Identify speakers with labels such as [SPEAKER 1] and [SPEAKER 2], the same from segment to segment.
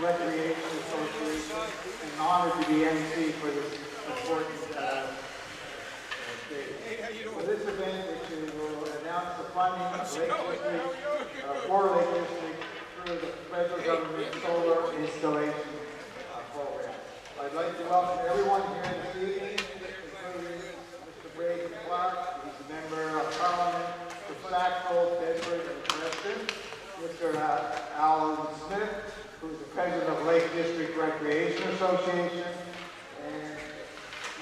[SPEAKER 1] Recreation Association. And an honor to be MC for this important day. For this event, which will announce the funding of Lake District, for Lake District through the federal government solar installation program. I'd like to welcome everyone here this evening, including Mr. Braden Clark, who's a member of Parliament for Sackville, Bedford, and Preston, Mr. Alan Smith, who's the president of Lake District Recreation Association, and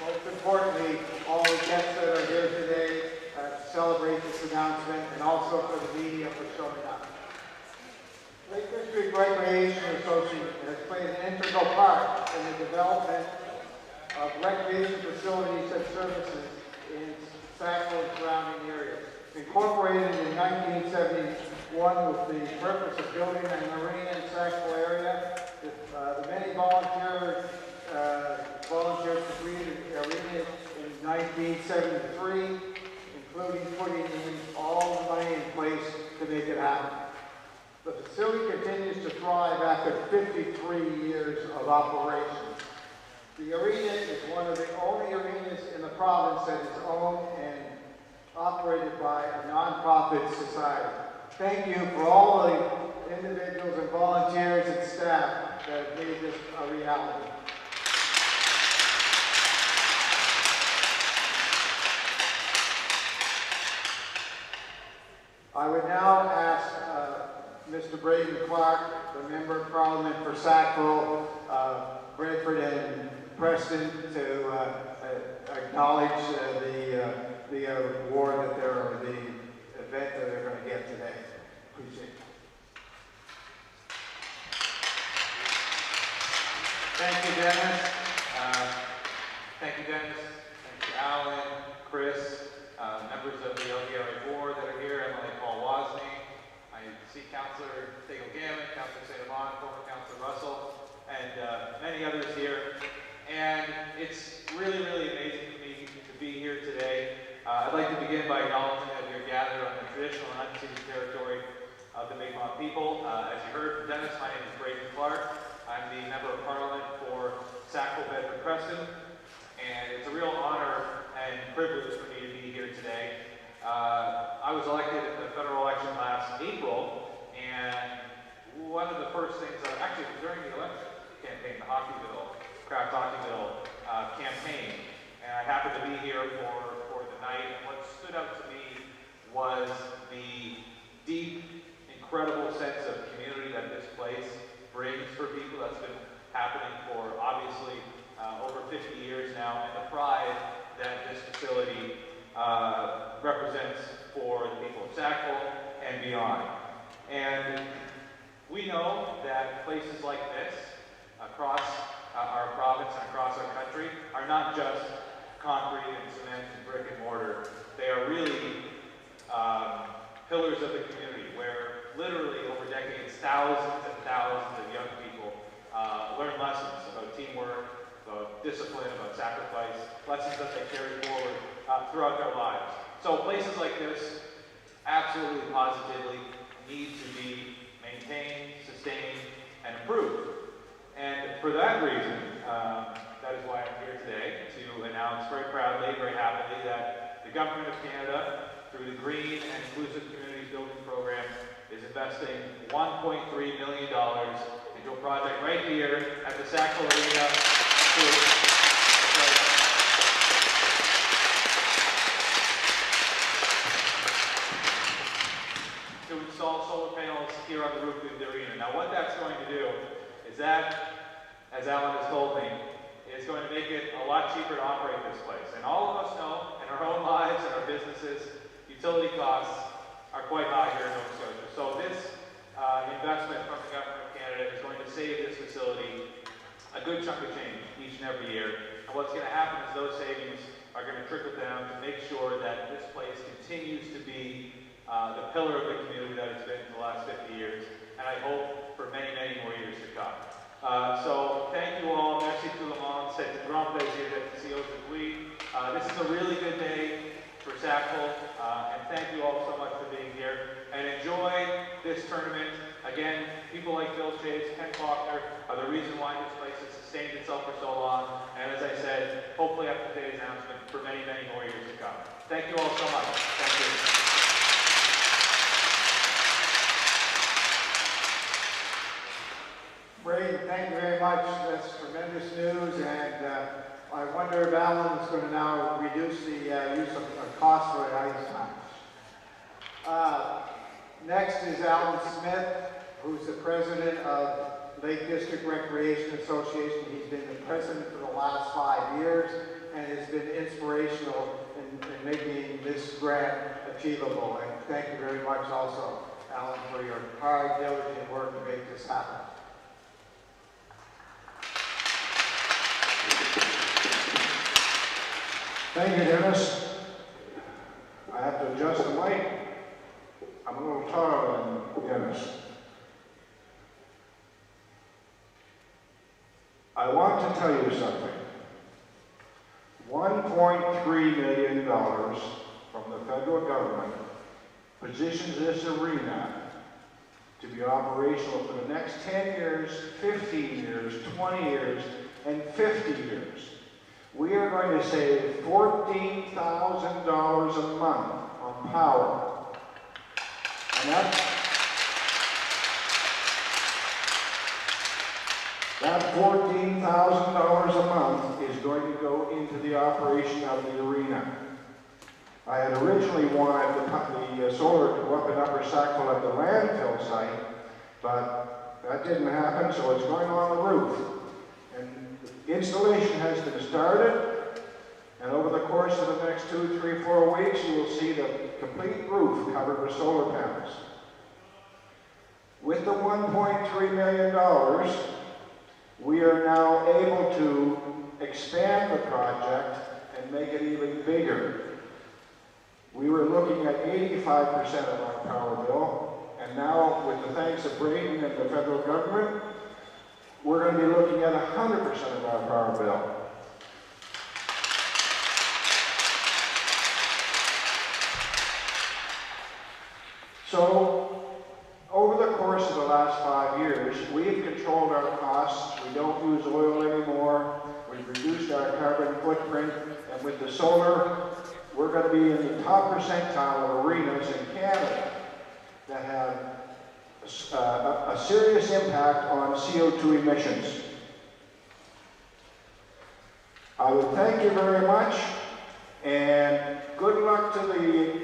[SPEAKER 1] most importantly, all the guests that are here today to celebrate this announcement, and also for the media for showing up. Lake District Recreation Association has played an integral part in the development of recreation facilities and services in Sackville and surrounding areas. Incorporated in 1971 with the purpose of building a marina in Sackville area, the many volunteers completed the arena in 1973, including putting in all the money in place to make it happen. The facility continues to thrive after 53 years of operation. The arena is one of the only arenas in the province that is owned and operated by a nonprofit society. Thank you for all the individuals and volunteers and staff that have made this a reality. I would now ask Mr. Braden Clark, the Member of Parliament for Sackville, Bedford, and Preston, to acknowledge the award that the event that they're going to get today. Appreciate it.
[SPEAKER 2] Thank you, Dennis. Thank you, Dennis. Thank you, Alan, Chris, members of the LDRA board that are here, Emily Paul Wozni. I see Councillor Tegel Gammon, Councillor St. Amand, former Councillor Russell, and many others here. And it's really, really amazing for me to be here today. I'd like to begin by acknowledging that we are gathered on the traditional and unceded territory of the Mi'kmaq people. As you heard from Dennis, my name is Braden Clark. I'm the Member of Parliament for Sackville, Bedford, Preston. And it's a real honor and privilege for me to be here today. I was elected at the federal election last April, and one of the first things, actually during the election campaign, the Craft Hockey Bill campaign, and I happened to be here for the night, and what stood out to me was the deep, incredible sense of community that this place brings for people. That's been happening for obviously over 50 years now, and the pride that this facility represents for the people of Sackville and beyond. And we know that places like this across our province and across our country are not just concrete and cement and brick and mortar. They are really pillars of the community where literally over decades, thousands and thousands of young people learn lessons about teamwork, about discipline, about sacrifice, lessons that they carry forward throughout their lives. So places like this absolutely, positively need to be maintained, sustained, and improved. And for that reason, that is why I'm here today to announce very proudly, very happily, that the Government of Canada, through the Green and Inclusive Communities Building Program, is investing $1.3 million into a project right here at the Sackville Arena to install solar panels here on the roof of the arena. Now what that's going to do is that, as Alan has told me, is going to make it a lot cheaper to operate this place. And all of us know, in our own lives and our businesses, utility costs are quite high here in Nova Scotia. So this investment from the Government of Canada is going to save this facility a good chunk of change each and every year. And what's going to happen is those savings are going to trickle down to make sure that this place continues to be the pillar of the community that it's been for the last 50 years. And I hope for many, many more years to come. So thank you all. Merci tout le monde. C'est un grand plaisir d'être ici aujourd'hui. This is a really good day for Sackville, and thank you all so much for being here. And enjoy this tournament Again, people like Bill Chase, Ken Faulkner are the reason why this place has sustained itself for so long. And as I said, hopefully after today's announcement, for many, many more years to come. Thank you all so much. Thank you.
[SPEAKER 1] Ray, thank you very much. That's tremendous news, and I wonder if Alan is going to now reduce the use of cost for the ice times. Next is Alan Smith, who's the president of Lake District Recreation Association. He's been the president for the last 5 years and has been inspirational in making this grant achievable. And thank you very much also, Alan, for your hard, diligent work to make this happen.
[SPEAKER 3] Thank you, Dennis. I have to adjust the mic. I'm a little taller than Dennis. I want to tell you something. $1.3 million from the federal government positions this arena to be operational for the next 10 years, 15 years, 20 years, and 50 years. We are going to save $14,000 a month on power. And that $14,000 a month is going to go into the operation of the arena. I had originally wanted the solar to go up in Upper Sackville at the landfill site, but that didn't happen, so it's going on the roof. And installation has been started, and over the course of the next 2, 3, 4 weeks, you will see the complete roof covered with solar panels. With the $1.3 million, we are now able to expand the project and make it even bigger. We were looking at 85% of our power bill, and now, with the thanks of Braden and the federal government, we're going to be looking at 100% of our power bill. So, over the course of the last 5 years, we've controlled our costs. We don't use oil anymore. We've reduced our carbon footprint, and with the solar, we're going to be in the top percentile of arenas in Canada that have a serious impact on CO2 emissions. I would thank you very much, and good luck to the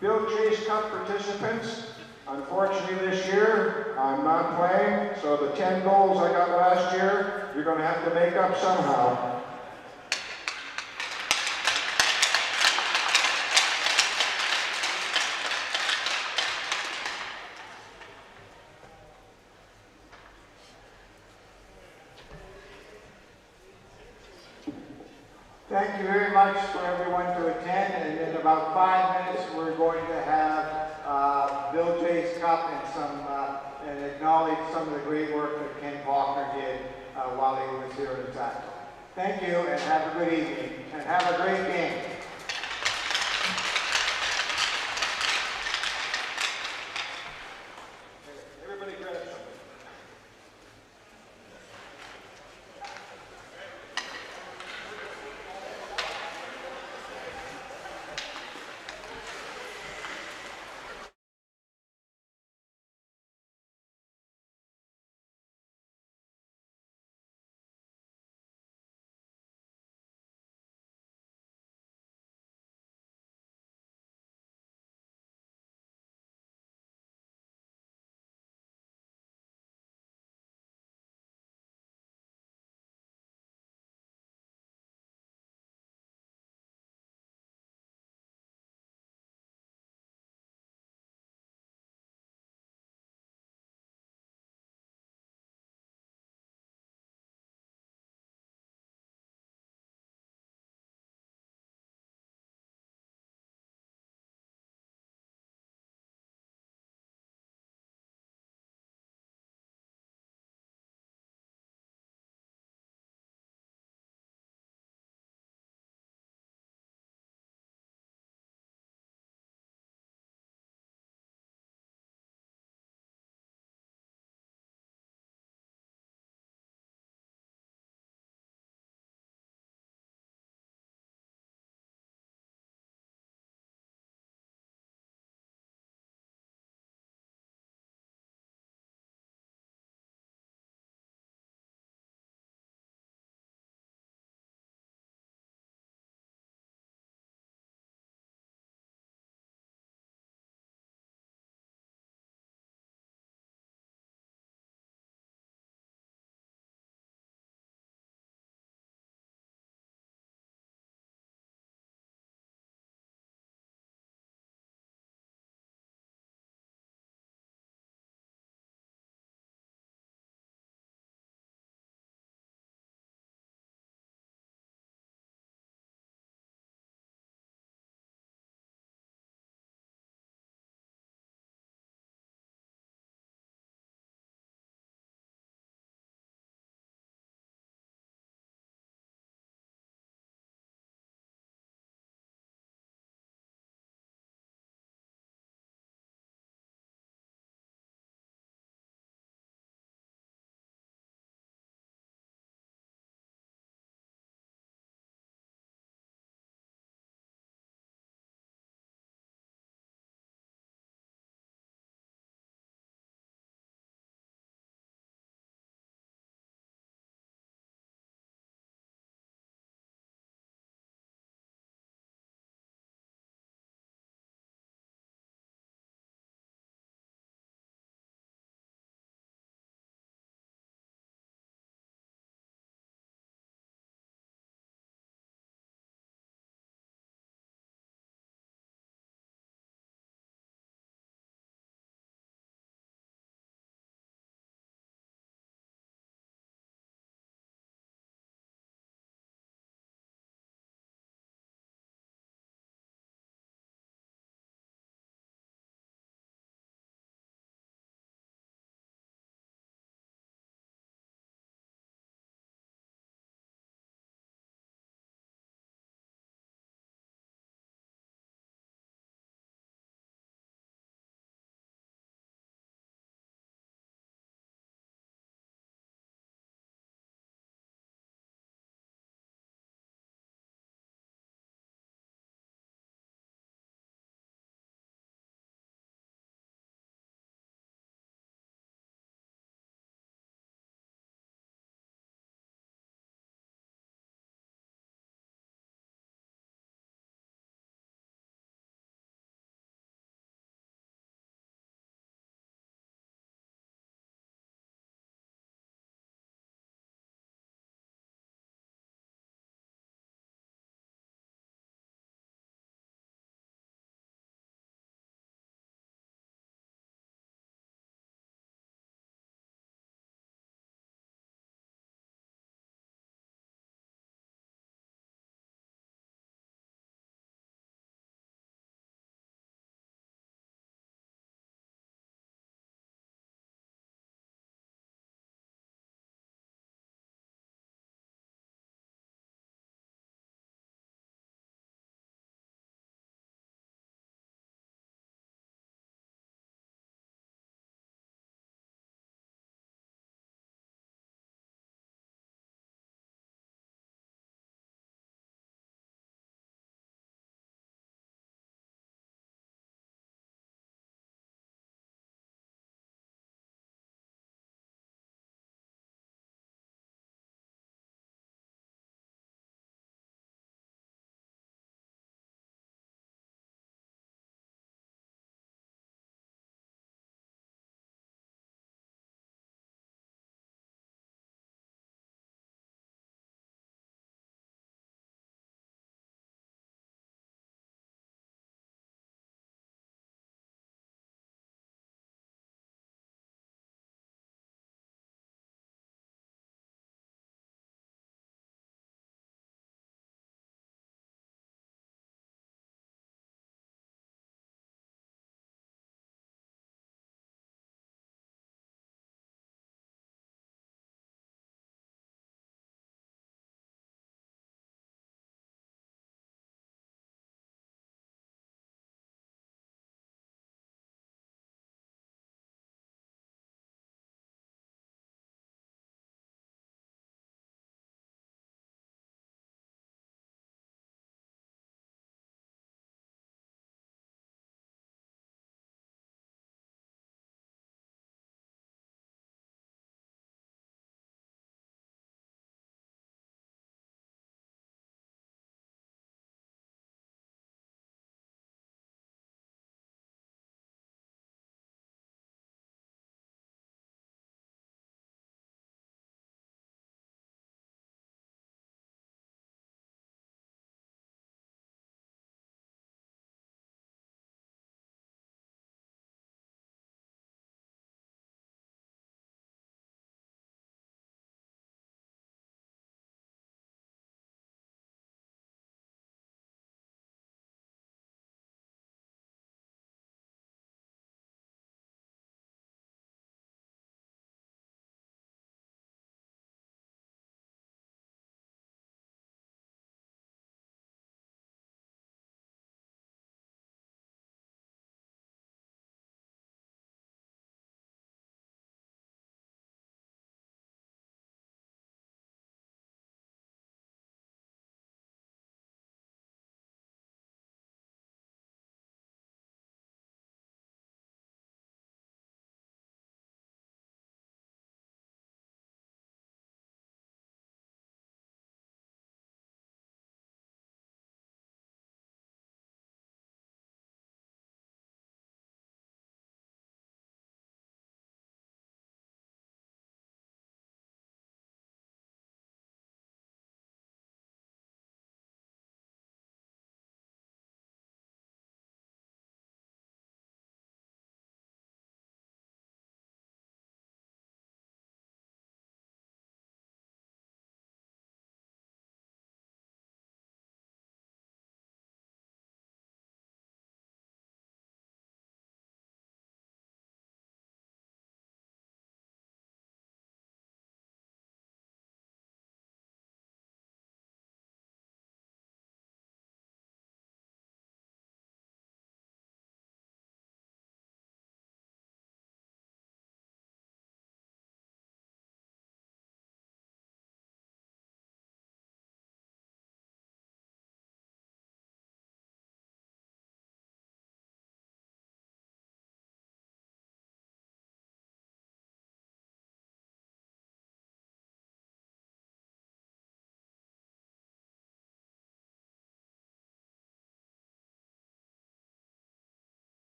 [SPEAKER 3] Bill Chase Cup participants. Unfortunately this year, I'm not playing, so the 10 goals I got last year, you're going to have to make up somehow.
[SPEAKER 1] Thank you very much for everyone to attend, and in about 5 minutes we're going to have Bill Chase Cup and acknowledge some of the great work that Ken Faulkner did while he was here in Sackville. Thank you, and have a good evening, and have a great game.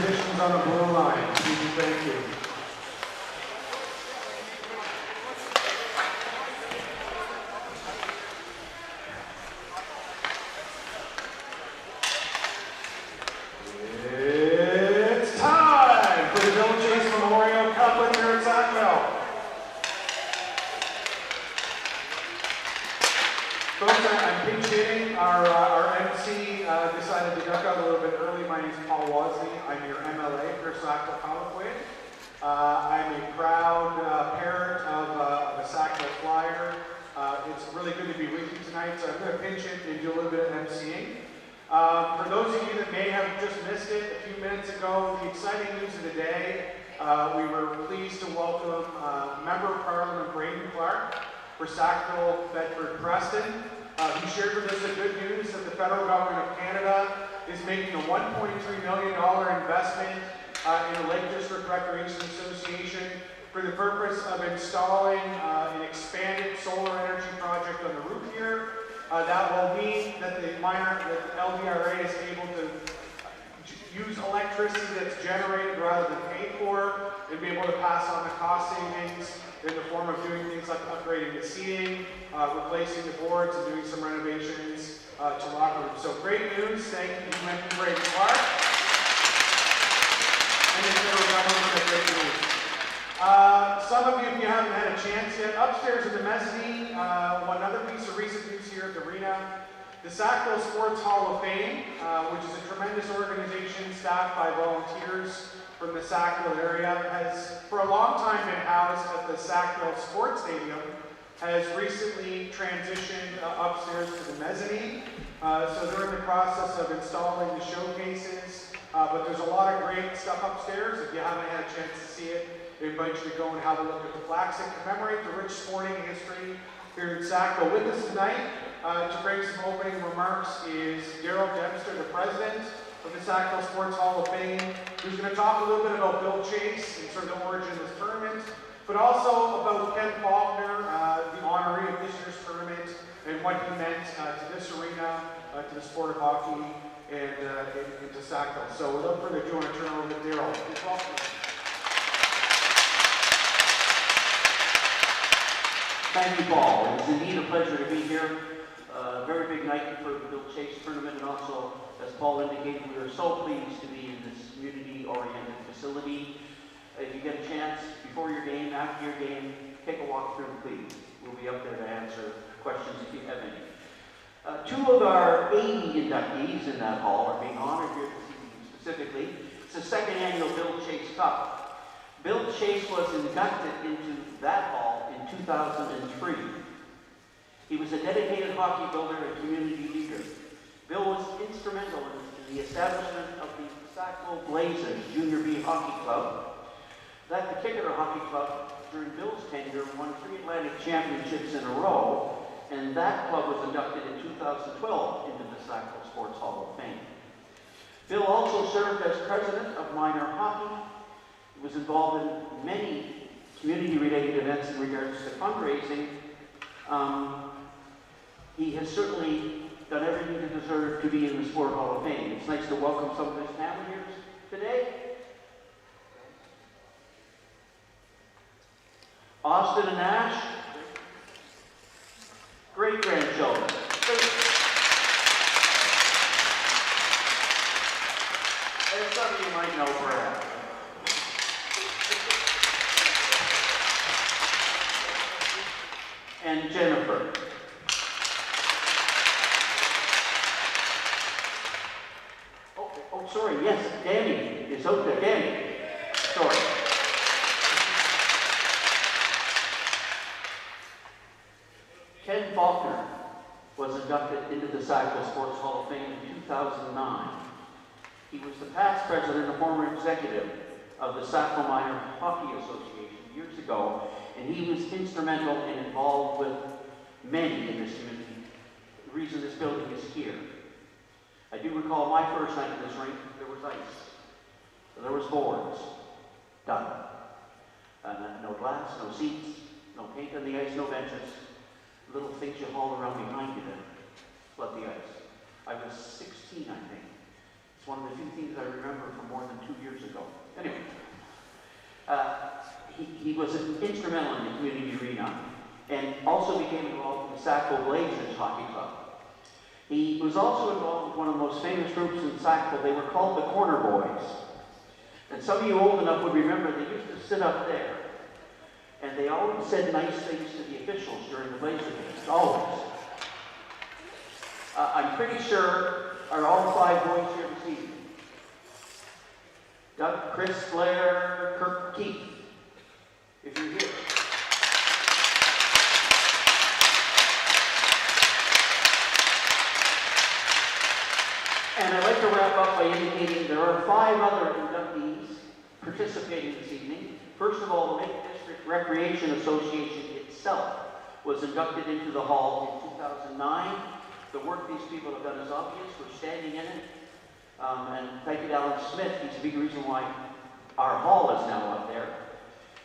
[SPEAKER 3] musicians on the blue line, please, thank you. It's time for the Bill Chase Memorial Couplet here at Sackville. Folks, I'm pinch hitting. Our MC decided to duck out a little bit early. My name is Paul Wozni. I'm your MLA for Sackville Colloquy. I'm a proud parent of a Sackville Flyer. It's really good to be with you tonight, so I'm going to pinch it and do a little bit of MCing. For those of you that may have just missed it a few minutes ago, the exciting news of the day, we were pleased to welcome Member of Parliament Braden Clark for Sackville, Bedford, Preston. He shared with us the good news that the federal government of Canada is making a $1.3 million investment in the Lake District Recreation Association for the purpose of installing an expanded solar energy project on the roof here. That will mean that the LDRA is able to use electricity that's generated rather than paid for, and be able to pass on the cost savings in the form of doing things like upgrading the seating, replacing the boards, and doing some renovations to locker rooms. So great news. Thank you, Member Braden Clark. And the federal government for great news. Some of you, if you haven't had a chance yet, upstairs in the mezzanine, one other piece of recent news here at the arena, the Sackville Sports Hall of Fame, which is a tremendous organization staffed by volunteers from the Sackville area, has for a long time been housed at the Sackville Sports Stadium, has recently transitioned upstairs to the mezzanine. So they're in the process of installing the showcases, but there's a lot of great stuff upstairs. If you haven't had a chance to see it, I invite you to go and have a look at the plaques that commemorate the rich sporting history here in Sackville. With us tonight to bring some opening remarks is Daryl Dempster, the president of the Sackville Sports Hall of Fame, who's going to talk a little bit about Bill Chase and sort of the origin of this tournament, but also about Ken Faulkner, the honoree of this year's tournament, and what he meant to this arena, to the sport of hockey, and to Sackville. So without further ado, I want to turn over to Daryl. Please welcome.
[SPEAKER 4] Thank you, Paul. It's indeed a pleasure to be here. A very big night for the Bill Chase tournament, and also, as Paul indicated, we are so pleased to be in this community-oriented facility. If you get a chance, before your game, after your game, take a walk through, please. We'll be up there to answer questions if you have any. Two of our 80 inductees in that hall are being honored here this evening specifically. It's the second annual Bill Chase Cup. Bill Chase was inducted into that hall in 2003. He was a dedicated hockey builder and community leader. Bill was instrumental in the establishment of the Sackville Blazers Junior B Hockey Club. That particular hockey club, during Bill's tenure, won 3 Atlantic championships in a row, and that club was inducted in 2012 into the Sackville Sports Hall of Fame. Bill also served as president of minor hockey. He was involved in many community-related events in regards to fundraising. He has certainly done everything to deserve to be in the Sport Hall of Fame. It's nice to welcome some of his family here today. Austin and Ash, great-grandchildren. And some of you might know perhaps. And Jennifer. Oh, sorry, yes, Danny is out there. Danny, sorry. Ken Faulkner was inducted into the Sackville Sports Hall of Fame in 2009. He was the past president and former executive of the Sackville Minor Hockey Association years ago, and he was instrumental and involved with many in this community. The reason this building is here. I do recall my first night in this rink, there was ice. There was boards. Done. No glass, no seats, no paint on the ice, no benches. Little things you haul around behind you to flood the ice. I was 16, I think. one of the few things I remember from more than 2 years ago. Anyway, he was instrumental in the community arena and also became involved in the Sackville Blazers Hockey Club. He was also involved with one of the most famous groups in Sackville. They were called the Corner Boys. And some of you old enough would remember they used to sit up there and they always said nice things to the officials during the Blazer games, always. I'm pretty sure are all 5 boys here this evening. Doug, Chris, Blair, Kirk, Keith, if you're here. And I'd like to wrap up by indicating there are 5 other inductees participating this evening. First of all, the Lake District Recreation Association itself was inducted into the hall in 2009. The work these people have done is obvious. We're standing in it. And thank you to Alan Smith. He's a big reason why our hall is now up there.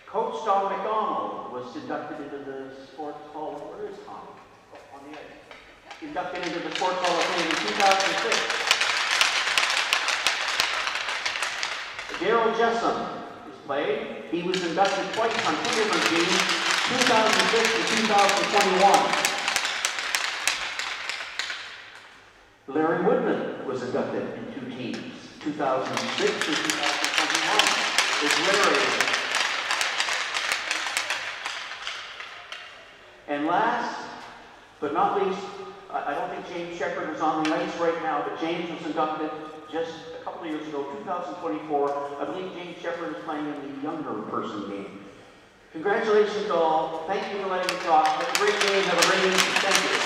[SPEAKER 4] Coach Don McDonald was inducted into the Sports Hall. Where is Tom? Oh, on the edge. Inducted into the Sports Hall of Fame in 2006. Daryl Jessom is played. He was inducted twice on 2 different teams, 2006 and 2021. Larry Woodman was inducted in 2 teams, 2006 and 2021. Is Larry. And last but not least, I don't think James Shepard is on the ice right now, but James was inducted just a couple of years ago, 2024. I believe James Shepard is playing in the younger person game. Congratulations to all. Thank you for letting me talk. Have a great day. Have a great evening. Thank you.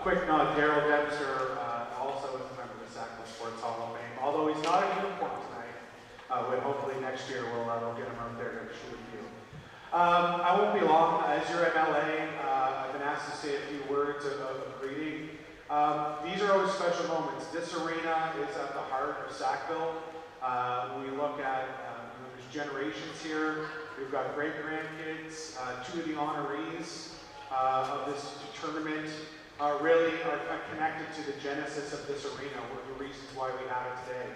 [SPEAKER 5] Quick note, Daryl Debser also is a member of the Sackville Sports Hall of Fame. Although he's not in uniform tonight, hopefully next year we'll get him out there to shoot a few. I won't be long. As you're in LA, I've been asked to say a few words of greeting. These are always special moments. This arena is at the heart of Sackville. We look at, there's generations here. We've got great-grandkids. 2 of the honorees of this tournament really are connected to the genesis of this arena, one of the reasons why we have it today.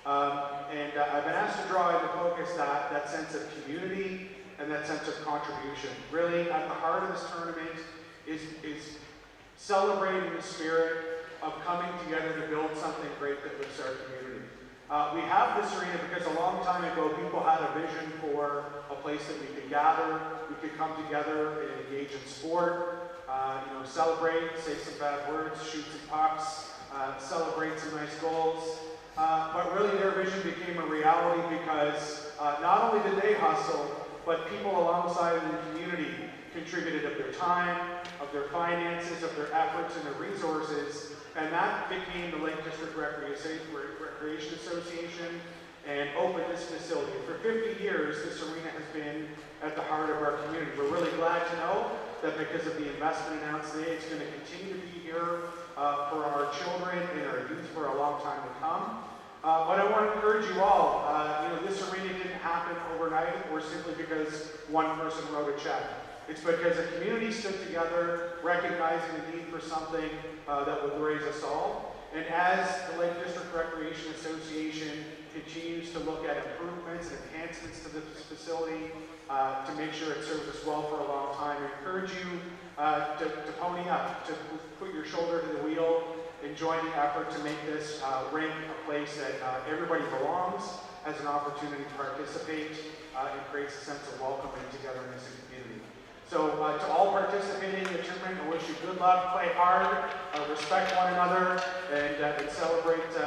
[SPEAKER 5] I've been asked to draw into focus that sense of community and that sense of contribution. Really, at the heart of this tournament is celebrating the spirit of coming together to build something great that lifts our community. We have this arena because a long time ago people had a vision for a place that we could gather, we could come together and engage in sport, celebrate, say some bad words, shoot some pucks, celebrate some nice goals. But really their vision became a reality because not only did they hustle, but people alongside in the community contributed of their time, of their finances, of their efforts and their resources, and that became the Lake District Recreation Association and opened this facility. For 50 years, this arena has been at the heart of our community. We're really glad to know that because of the investment announced today, it's going to continue to be here for our children and our youth for a long time to come. But I want to encourage you all, this arena didn't happen overnight or simply because one person wrote a check. It's because a community stood together, recognizing the need for something that would raise us all. And as the Lake District Recreation Association continues to look at improvements and enhancements to this facility to make sure it serves us well for a long time, I encourage you to pony up, to put your shoulder to the wheel and join the effort to make this rink a place that everybody belongs, has an opportunity to participate, and creates a sense of welcome and togetherness in the community. So to all participating in the tournament, I wish you good luck, play hard, respect one another, and celebrate the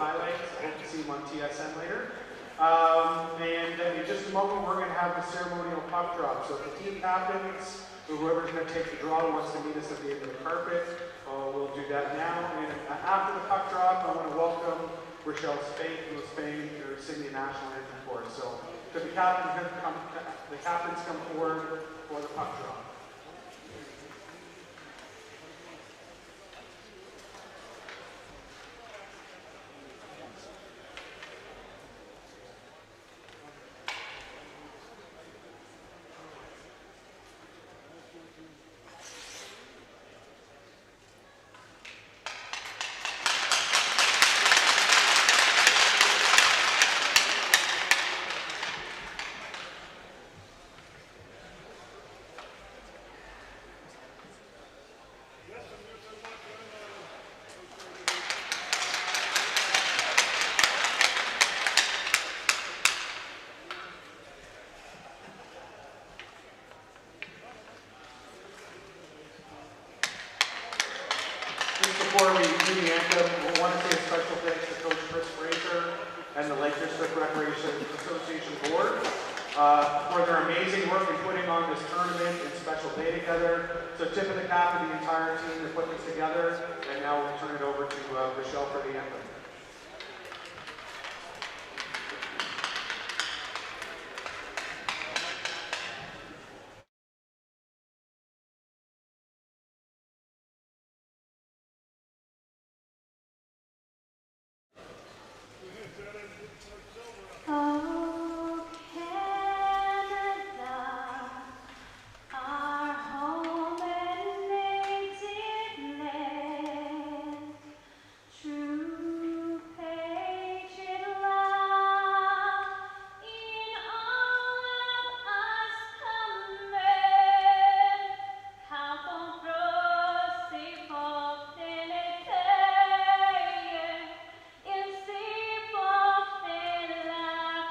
[SPEAKER 5] highlights. I hope to see you on TSN later. And in just a moment, we're going to have the ceremonial puck drop. So if the team captains, or whoever's going to take the draw wants to meet us at the end of the carpet, we'll do that now. And after the puck drop, I want to welcome Rochelle Spade from Spain to sing the national anthem for us. So could the captains come forward for the puck drop. thank them. We want to say a special thanks to Coach Chris Fraser and the Lake District Recreation Association Board for their amazing work in putting on this tournament and special day together. So tip of the cap to the entire team that put this together. And now we'll turn it over to Rochelle for the anthem.
[SPEAKER 6] Oh, Canada, our home and native land, true patriot love in all of us command. How compró si fortene il si fortene la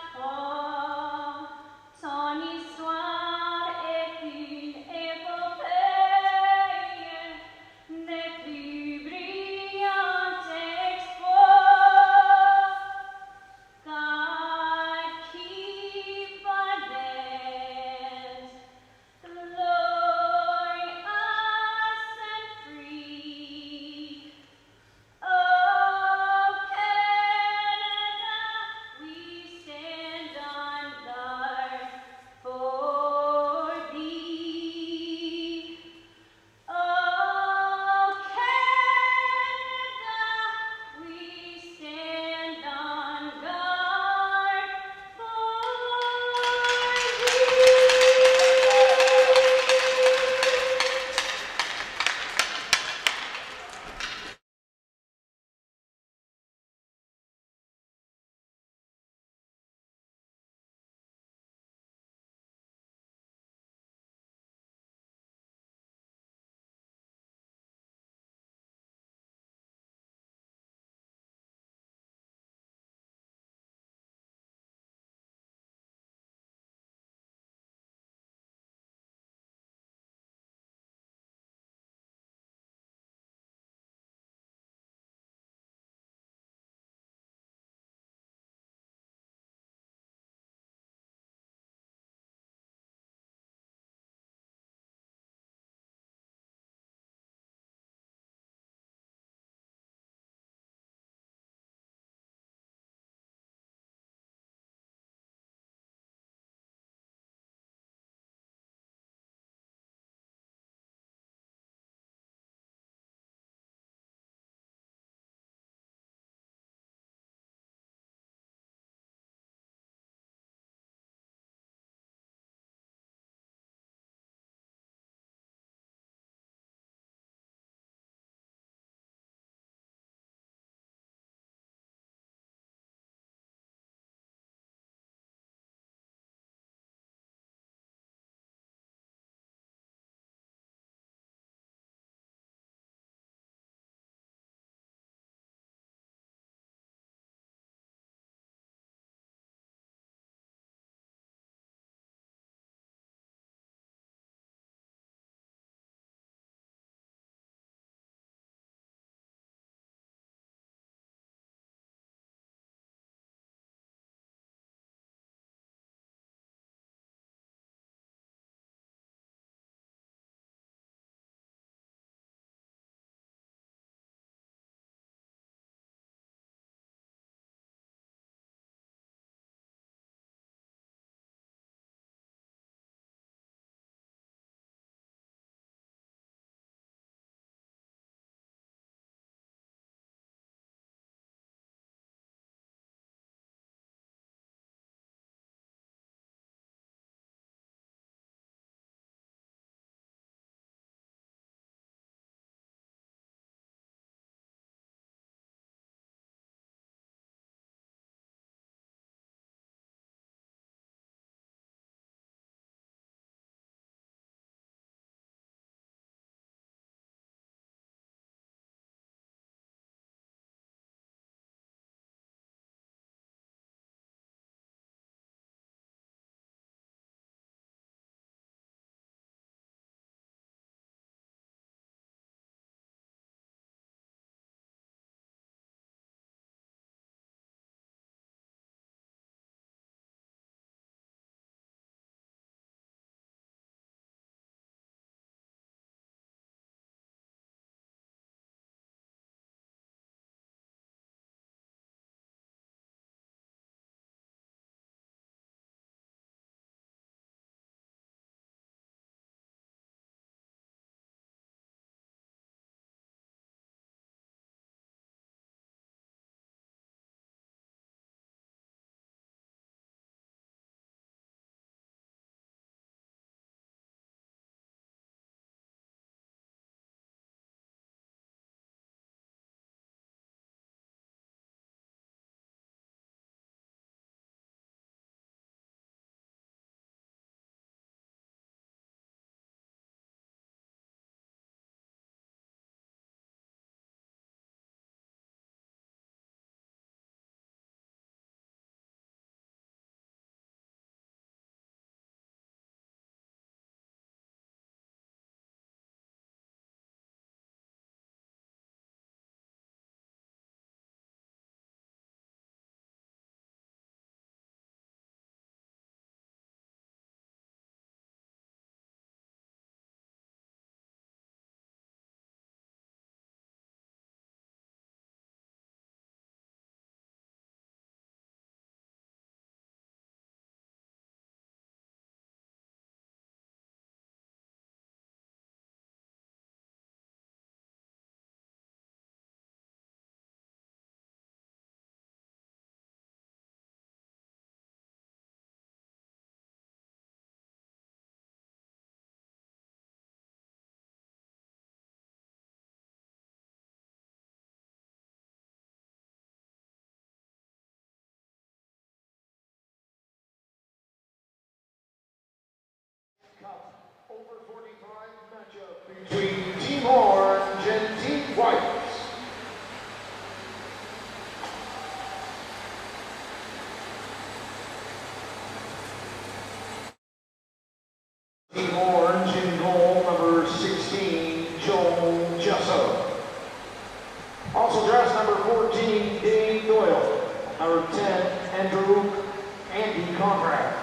[SPEAKER 3] Andy Conrad.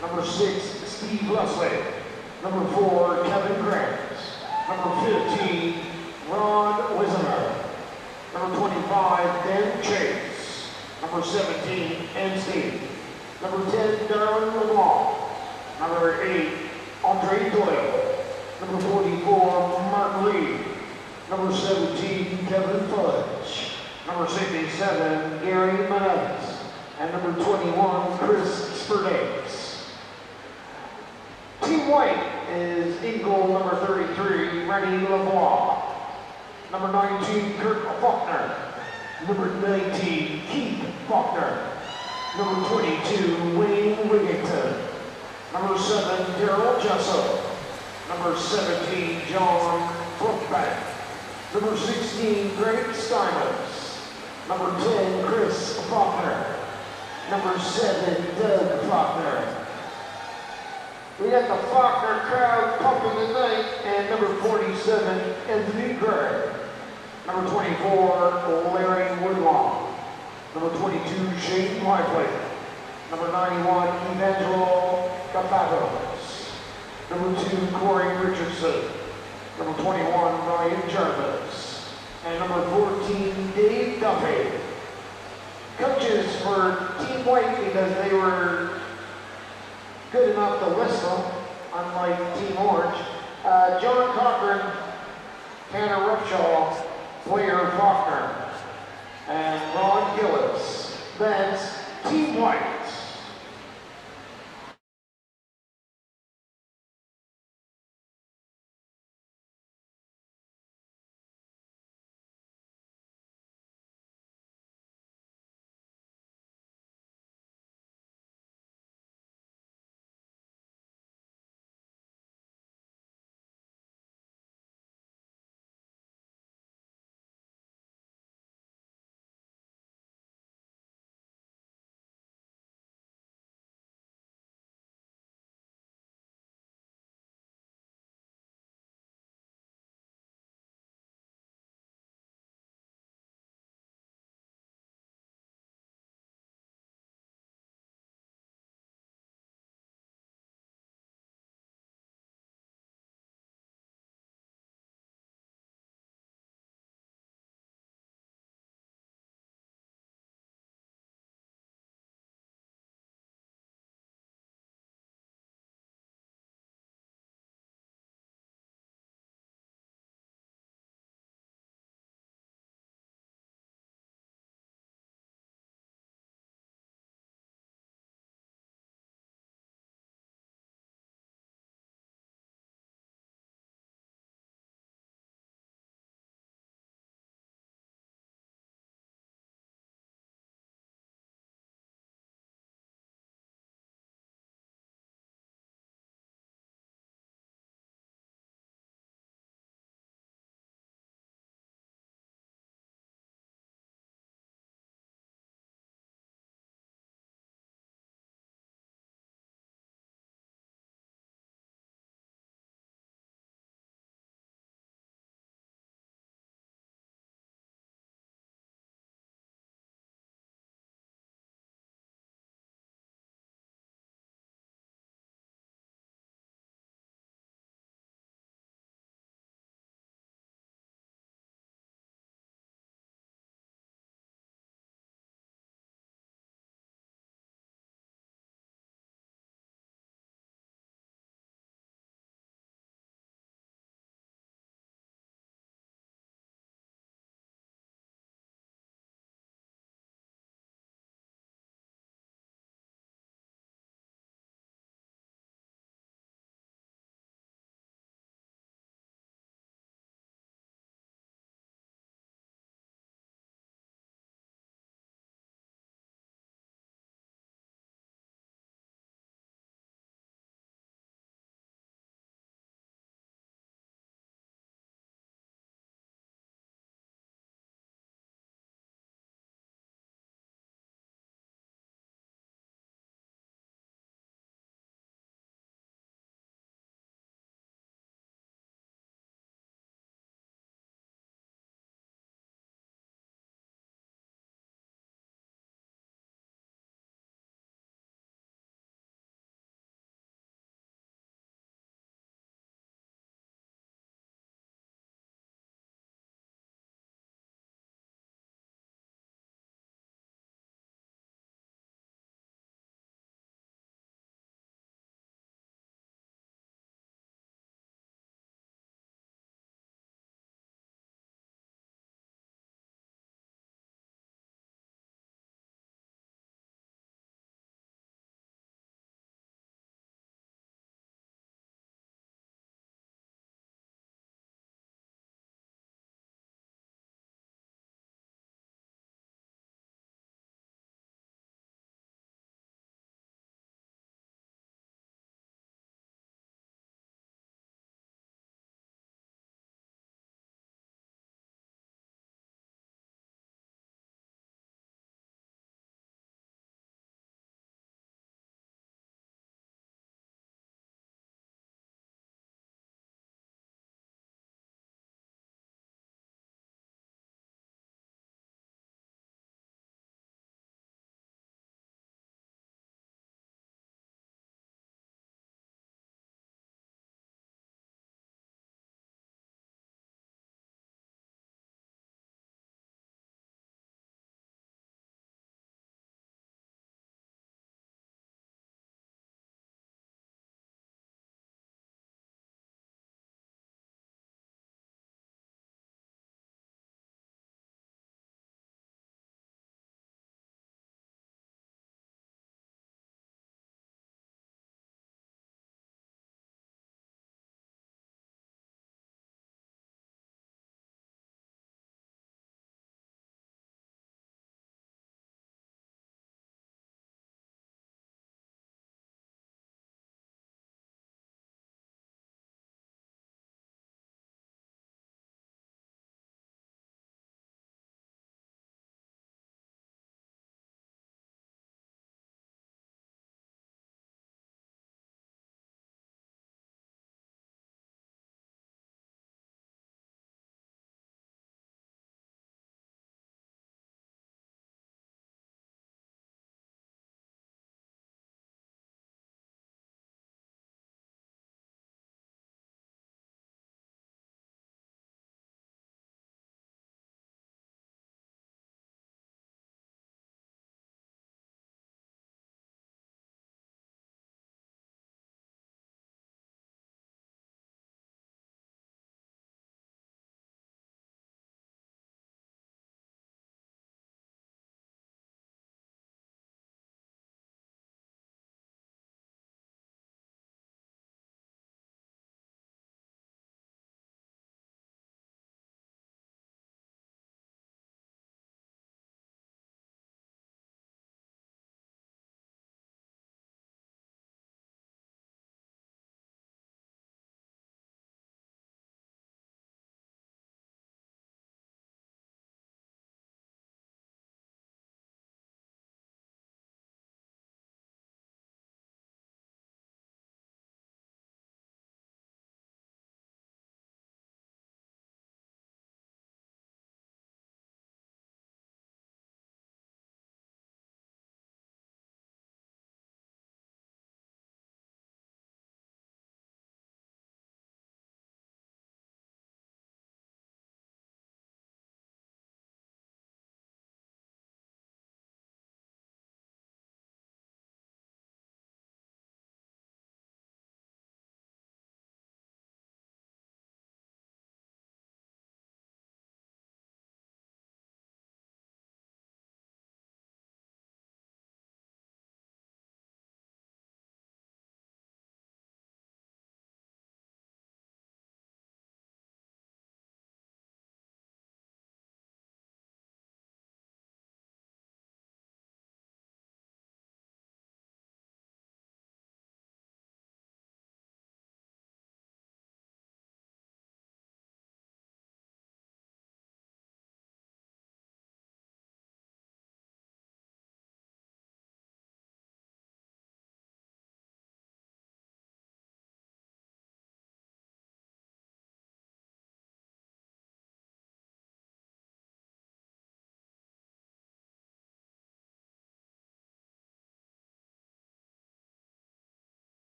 [SPEAKER 3] Number 6, Steve Leslie. Number 4, Kevin Grant. Number 15, Ron Wisner. Number 25, Dan Chase. Number 17, MC. Number 10, Darren LeBlanc. Number 8, Andre Doyle. Number 44, Mark Lee. Number 17, Kevin Fudge. Number 67, Gary Menez. And number 21, Chris Sperdates. Team White is in goal number 33, Rennie Lavoie. Number 19, Kurt Faulkner. Number 19, Keith Faulkner. Number 22, Wayne Wigington. Number 7, Daryl Jesso. Number 17, John Brookbank. Number 16, Greg Steiners. Number 10, Chris Faulkner. Number 7, Doug Faulkner. We got the Faulkner crowd pumping tonight, and number 47, Anthony Gray. Number 24, Larry Woodlawn. Number 22, Shane Lively. Number 91, Evangelo Capados. Number 2, Corey Richardson. Number 21, Ryan Jarvis. And number 14, Dave Duffy. Coaches for Team White, because they were good enough to list them, unlike Team Orange. John Cochran, Tanner Rupshaw, Blair Faulkner, and Ron Gillis. That's Team White.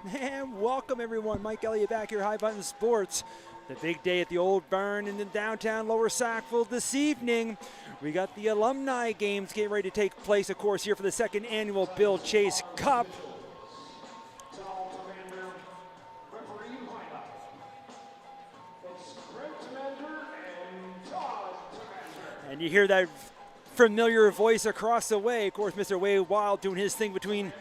[SPEAKER 7] And welcome everyone, Mike Elliott back here, High Button Sports. The big day at the old barn in the downtown Lower Sackville this evening. We got the alumni games getting ready to take place, of course, here for the second annual Bill Chase Cup. And you hear that familiar voice across the way. Of course, Mr. Wade Wild doing his thing between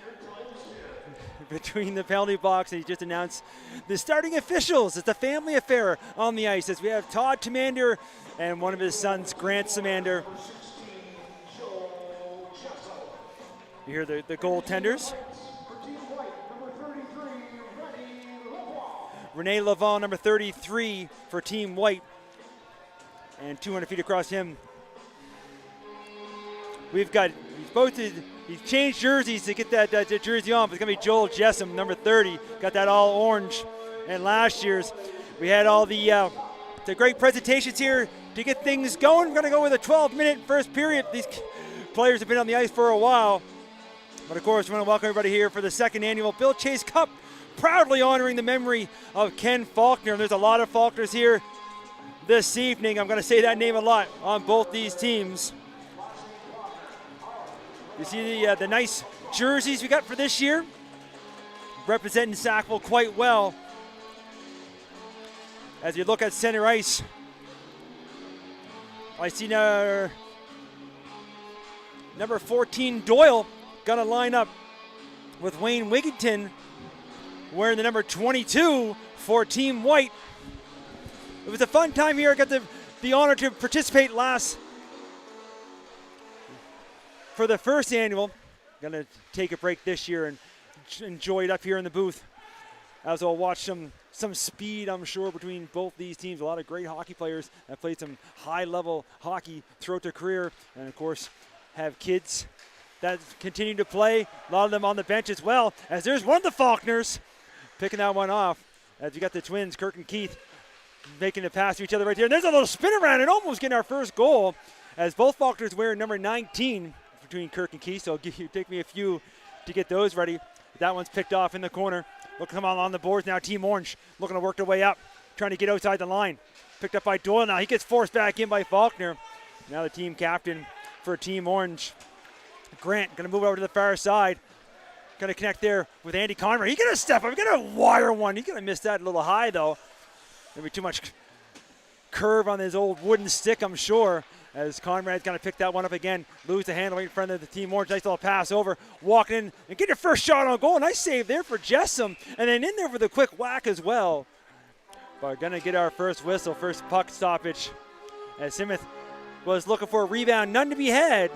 [SPEAKER 7] the penalty box, and he just announced the starting officials. It's a family affair on the ice as we have Todd Tamander and one of his sons, Grant Tamander. You hear the goaltenders. Rene Laval, number 33 for Team White. And 200 feet across him, we've got, he's changed jerseys to get that jersey on, but it's going to be Joel Jessam, number 30. Got that all orange. And last year's, we had all the great presentations here to get things going. We're going to go with a 12-minute first period. These players have been on the ice for a while. But of course, we want to welcome everybody here for the second annual Bill Chase Cup, proudly honoring the memory of Ken Faulkner. There's a lot of Faulkners here this evening. I'm going to say that name a lot on both these teams. You see the nice jerseys we got for this year, representing Sackville quite well. As you look at center ice, I see number 14 Doyle gonna line up with Wayne Wigington wearing the number 22 for Team White. It was a fun time here. I got the honor to participate for the first annual. Gonna take a break this year and enjoy it up here in the booth, as I'll watch some speed, I'm sure, between both these teams. A lot of great hockey players that played some high-level hockey throughout their career, and of course have kids that continue to play. A lot of them on the bench as well, as there's one of the Faulkners picking that one off. As you got the twins, Kirk and Keith, making the pass to each other right there. And there's a little spin around and almost getting our first goal, as both Faulkners wear number 19 between Kirk and Keith. So take me a few to get those ready. That one's picked off in the corner. Look, come on the boards now. Team Orange looking to work their way up, trying to get outside the line. Picked up by Doyle now. He gets forced back in by Faulkner. Now the team captain for Team Orange, Grant, going to move over to the far side. Going to connect there with Andy Conrad. He's going to step up. He's going to wire one. He's going to miss that a little high, though. Maybe too much curve on his old wooden stick, I'm sure, as Conrad's going to pick that one up again. Lose the handle right in front of the Team Orange. Nice little pass over. Walking in and get your first shot on goal. Nice save there for Jessam. And then in there for the quick whack as well. But going to get our first whistle, first puck stoppage, as Simoth was looking for a rebound. None to be had.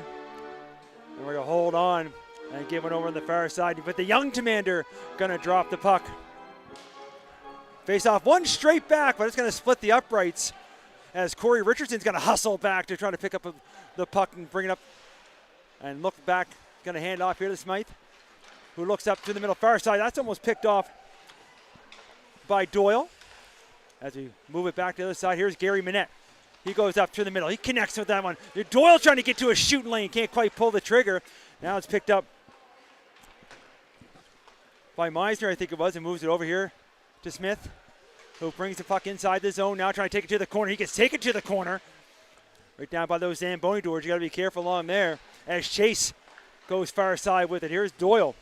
[SPEAKER 7] And we're going to hold on and get one over on the far side. But the young Tamander going to drop the puck. Face off one straight back, but it's going to split the uprights, as Corey Richardson's going to hustle back to try to pick up the puck and bring it up and look back. Going to hand off here to Smythe, who looks up to the middle far side. That's almost picked off by Doyle. As we move it back to the other side, here's Gary Minette. He goes up to the middle. He connects with that one. Doyle trying to get to a shooting lane. Can't quite pull the trigger. Now it's picked up by Meisner, I think it was, and moves it over here to Smith, who brings the puck inside the zone. Now trying to take it to the corner. He gets taken to the corner. Right down by those Zamboni doors. You got to be careful on there as Chase goes far side with it. Here's Doyle.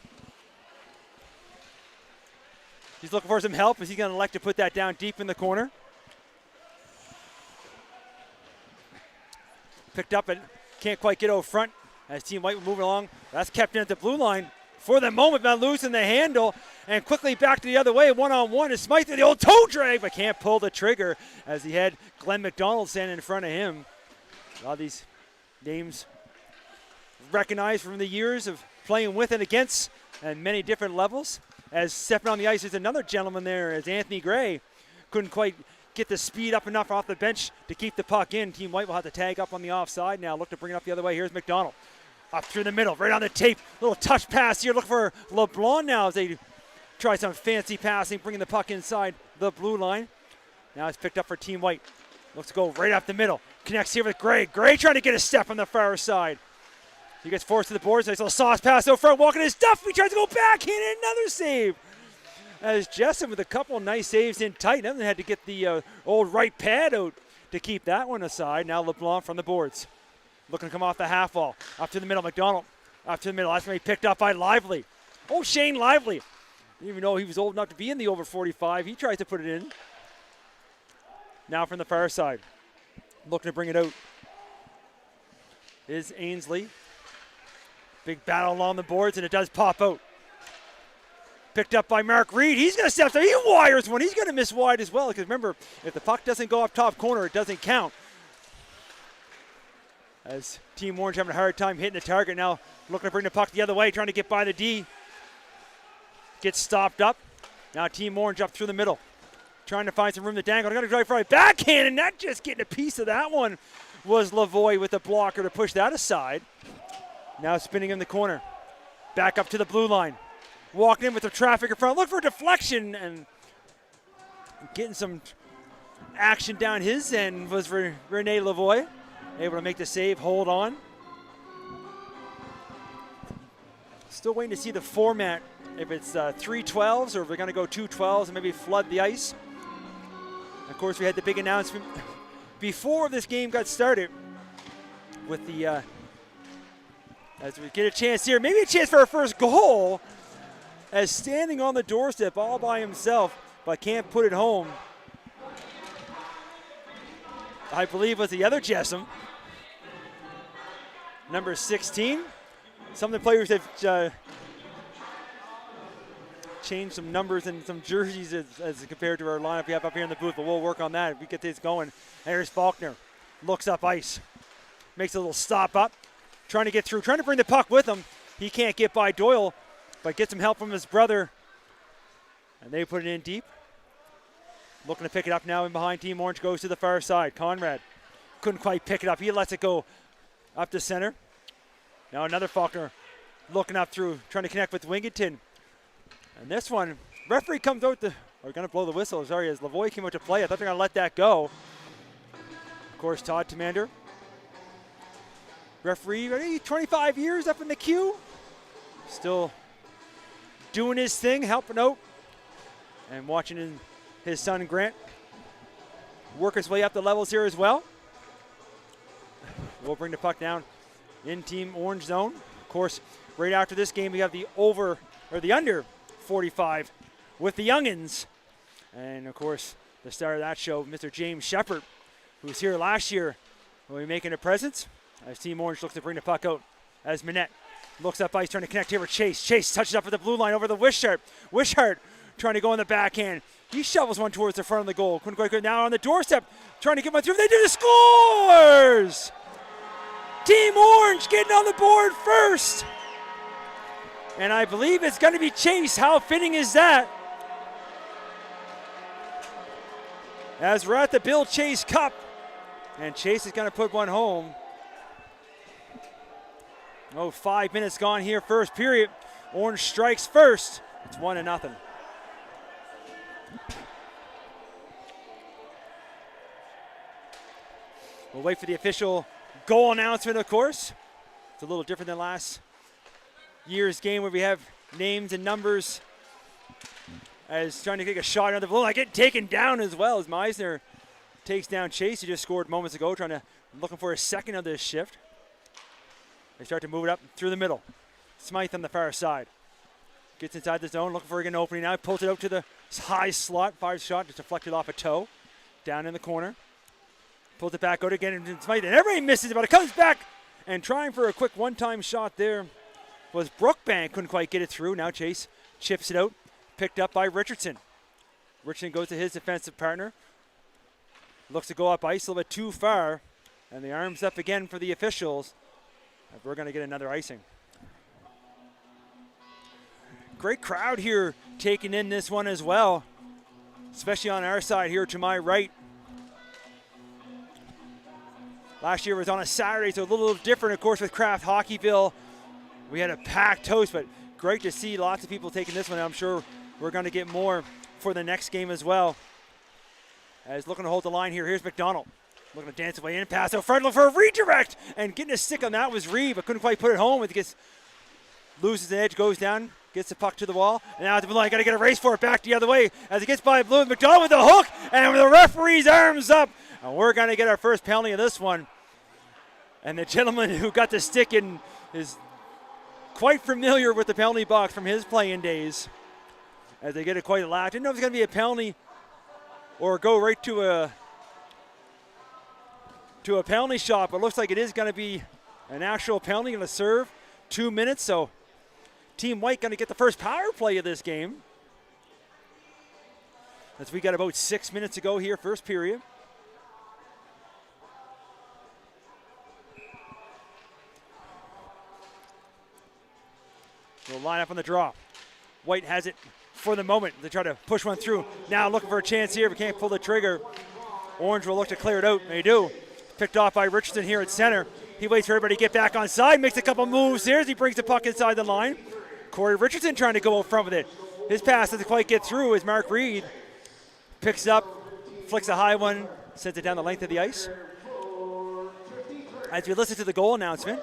[SPEAKER 7] He's looking for some help as he's going to elect to put that down deep in the corner. Picked up and can't quite get over front as Team White moving along. That's kept in at the blue line for the moment, but losing the handle and quickly back to the other way. One-on-one is Smythe with the old toe drag, but can't pull the trigger as he had Glenn McDonald standing in front of him. A lot of these names recognized from the years of playing with and against and many different levels. As stepping on the ice is another gentleman there, as Anthony Gray couldn't quite get the speed up enough off the bench to keep the puck in. Team White will have to tag up on the offside now. Look to bring it up the other way. Here's McDonald. Up through the middle, right on the tape. Little touch pass here. Look for LeBlanc now as they try some fancy passing, bringing the puck inside the blue line. Now it's picked up for Team White. Looks to go right up the middle. Connects here with Gray. Gray trying to get a step on the far side. He gets forced to the boards. Nice little sauce pass over front. Walking his stuff. He tries to go backhand and another save as Jessen with a couple nice saves in tight. Then they had to get the old right pad out to keep that one aside. Now LeBlanc from the boards. Looking to come off the half wall. Up to the middle, McDonald. Up to the middle. That's when he picked up by Lively. Oh, Shane Lively. Didn't even know he was old enough to be in the over 45. He tries to put it in. Now from the far side. Looking to bring it out is Ainsley. Big battle along the boards, and it does pop out. Picked up by Mark Reed. He's going to step there. He wires one. He's going to miss wide as well, because remember, if the puck doesn't go up top corner, it doesn't count. As Team Orange having a hard time hitting the target now, looking to bring the puck the other way, trying to get by the D. Gets stopped up. Now Team Orange up through the middle, trying to find some room to dangle. They're going to drive right backhand, and not just getting a piece of that one was Lavoie with the blocker to push that aside. Now spinning in the corner. Back up to the blue line. Walking in with the traffic in front. Look for a deflection, and getting some action down his end was Rene Lavoie. Able to make the save, hold on. Still waiting to see the format, if it's 3-12s or if we're going to go 2-12s and maybe flood the ice. Of course, we had the big announcement before this game got started with the, as we get a chance here, maybe a chance for our first goal, as standing on the doorstep all by himself, but can't put it home. I believe was the other Jessam. Number 16. Some of the players have changed some numbers and some jerseys as compared to our lineup we have up here in the booth, but we'll work on that if we get this going. There's Faulkner. Looks up ice. Makes a little stop up. Trying to get through. Trying to bring the puck with him. He can't get by Doyle, but gets some help from his brother. And they put it in deep. Looking to pick it up now in behind Team Orange. Goes to the far side. Conrad couldn't quite pick it up. He lets it go up to center. Now another Faulkner looking up through, trying to connect with Wingington. And this one, referee comes out we're going to blow the whistle, sorry, as Lavoie came out to play. I thought they were going to let that go. Of course, Todd Tamander. Referee, 25 years up in the queue. Still doing his thing, helping out. And watching his son Grant work his way up the levels here as well. We'll bring the puck down in Team Orange zone. Of course, right after this game, we have the under 45 with the youngins. And of course, the star of that show, Mr. James Shepard, who was here last year, will be making a presence as Team Orange looks to bring the puck out. As Minette looks up ice, trying to connect here with Chase. Chase touches up at the blue line over the Wishart. Wishart trying to go in the backhand. He shovels one towards the front of the goal. Couldn't quite good. Now on the doorstep, trying to get one through. They do the scores! Team Orange getting on the board first. And I believe it's going to be Chase. How fitting is that? As we're at the Bill Chase Cup. And Chase is going to put one home. 5 minutes gone here, first period. Orange strikes first. It's 1-0. We'll wait for the official goal announcement, of course. It's a little different than last year's game where we have names and numbers. As trying to take a shot on the blue line, get taken down as well as Meisner takes down Chase, who just scored moments ago, looking for a second of this shift. They start to move it up through the middle. Smythe on the far side. Gets inside the zone, looking for an opening now. Pulls it out to the high slot. Fires shot, just deflected off a toe. Down in the corner. Pulls it back out again, and Smythe, and everybody misses it, but it comes back. And trying for a quick one-time shot there was Brookbank. Couldn't quite get it through. Now Chase chips it out. Picked up by Richardson. Richardson goes to his defensive partner. Looks to go up ice a little bit too far. And the arms up again for the officials. We're going to get another icing. Great crowd here taking in this one as well, especially on our side here to my right. Last year was on a Saturday, so a little different, of course, with Kraft Hockeyville. We had a packed host, but great to see lots of people taking this one. I'm sure we're going to get more for the next game as well. As looking to hold the line here, here's McDonald. Looking to dance away in, pass out front, looking for a redirect, and getting a stick on that was Reed, but couldn't quite put it home. It gets loses the edge, goes down gets the puck to the wall, and now at the blue line, got to get a race for it back the other way as it gets by Blue. McDonald with the hook, and with the referee's arms up, and we're going to get our first penalty of this one. And the gentleman who got the stick in is quite familiar with the penalty box from his playing days, as they get it quite loud. Didn't know if it was going to be a penalty or go right to a penalty shot, but looks like it is going to be an actual penalty. Going to serve 2 minutes, so Team White going to get the first power play of this game, as we got about 6 minutes to go here, first period. We'll line up on the draw. White has it for the moment. They try to push one through. Now looking for a chance here, but can't pull the trigger. Orange will look to clear it out. They do. Picked off by Richardson here at center. He waits for everybody to get back on side, makes a couple moves here as he brings the puck inside the line. Corey Richardson trying to go out front with it. His pass doesn't quite get through as Mark Reed picks up, flicks a high one, sends it down the length of the ice. As we listen to the goal announcement,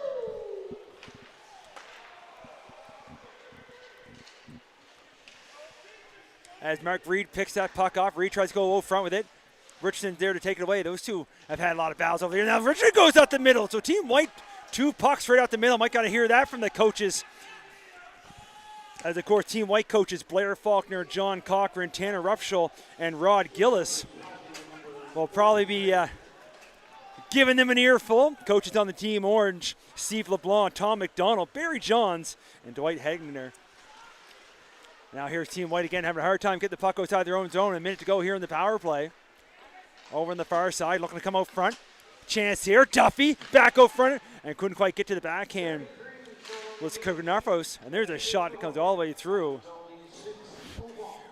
[SPEAKER 7] as Mark Reed picks that puck off, Reed tries to go out front with it. Richardson's there to take it away. Those two have had a lot of battles over here. Now Richardson goes out the middle. So Team White, 2 pucks right out the middle. Might got to hear that from the coaches. As of course, Team White coaches Blair Faulkner, John Cochran, Tanner Rupschel, and Rod Gillis will probably be giving them an earful. Coaches on the Team Orange, Steve LeBlanc, Tom McDonald, Barry Johns, and Dwight Hagner. Now here's Team White again, having a hard time getting the puck outside their own zone. A minute to go here in the power play. Over on the far side, looking to come out front. Chance here, Duffy back out front, and couldn't quite get to the backhand. Was Kurnafos, and there's a shot that comes all the way through.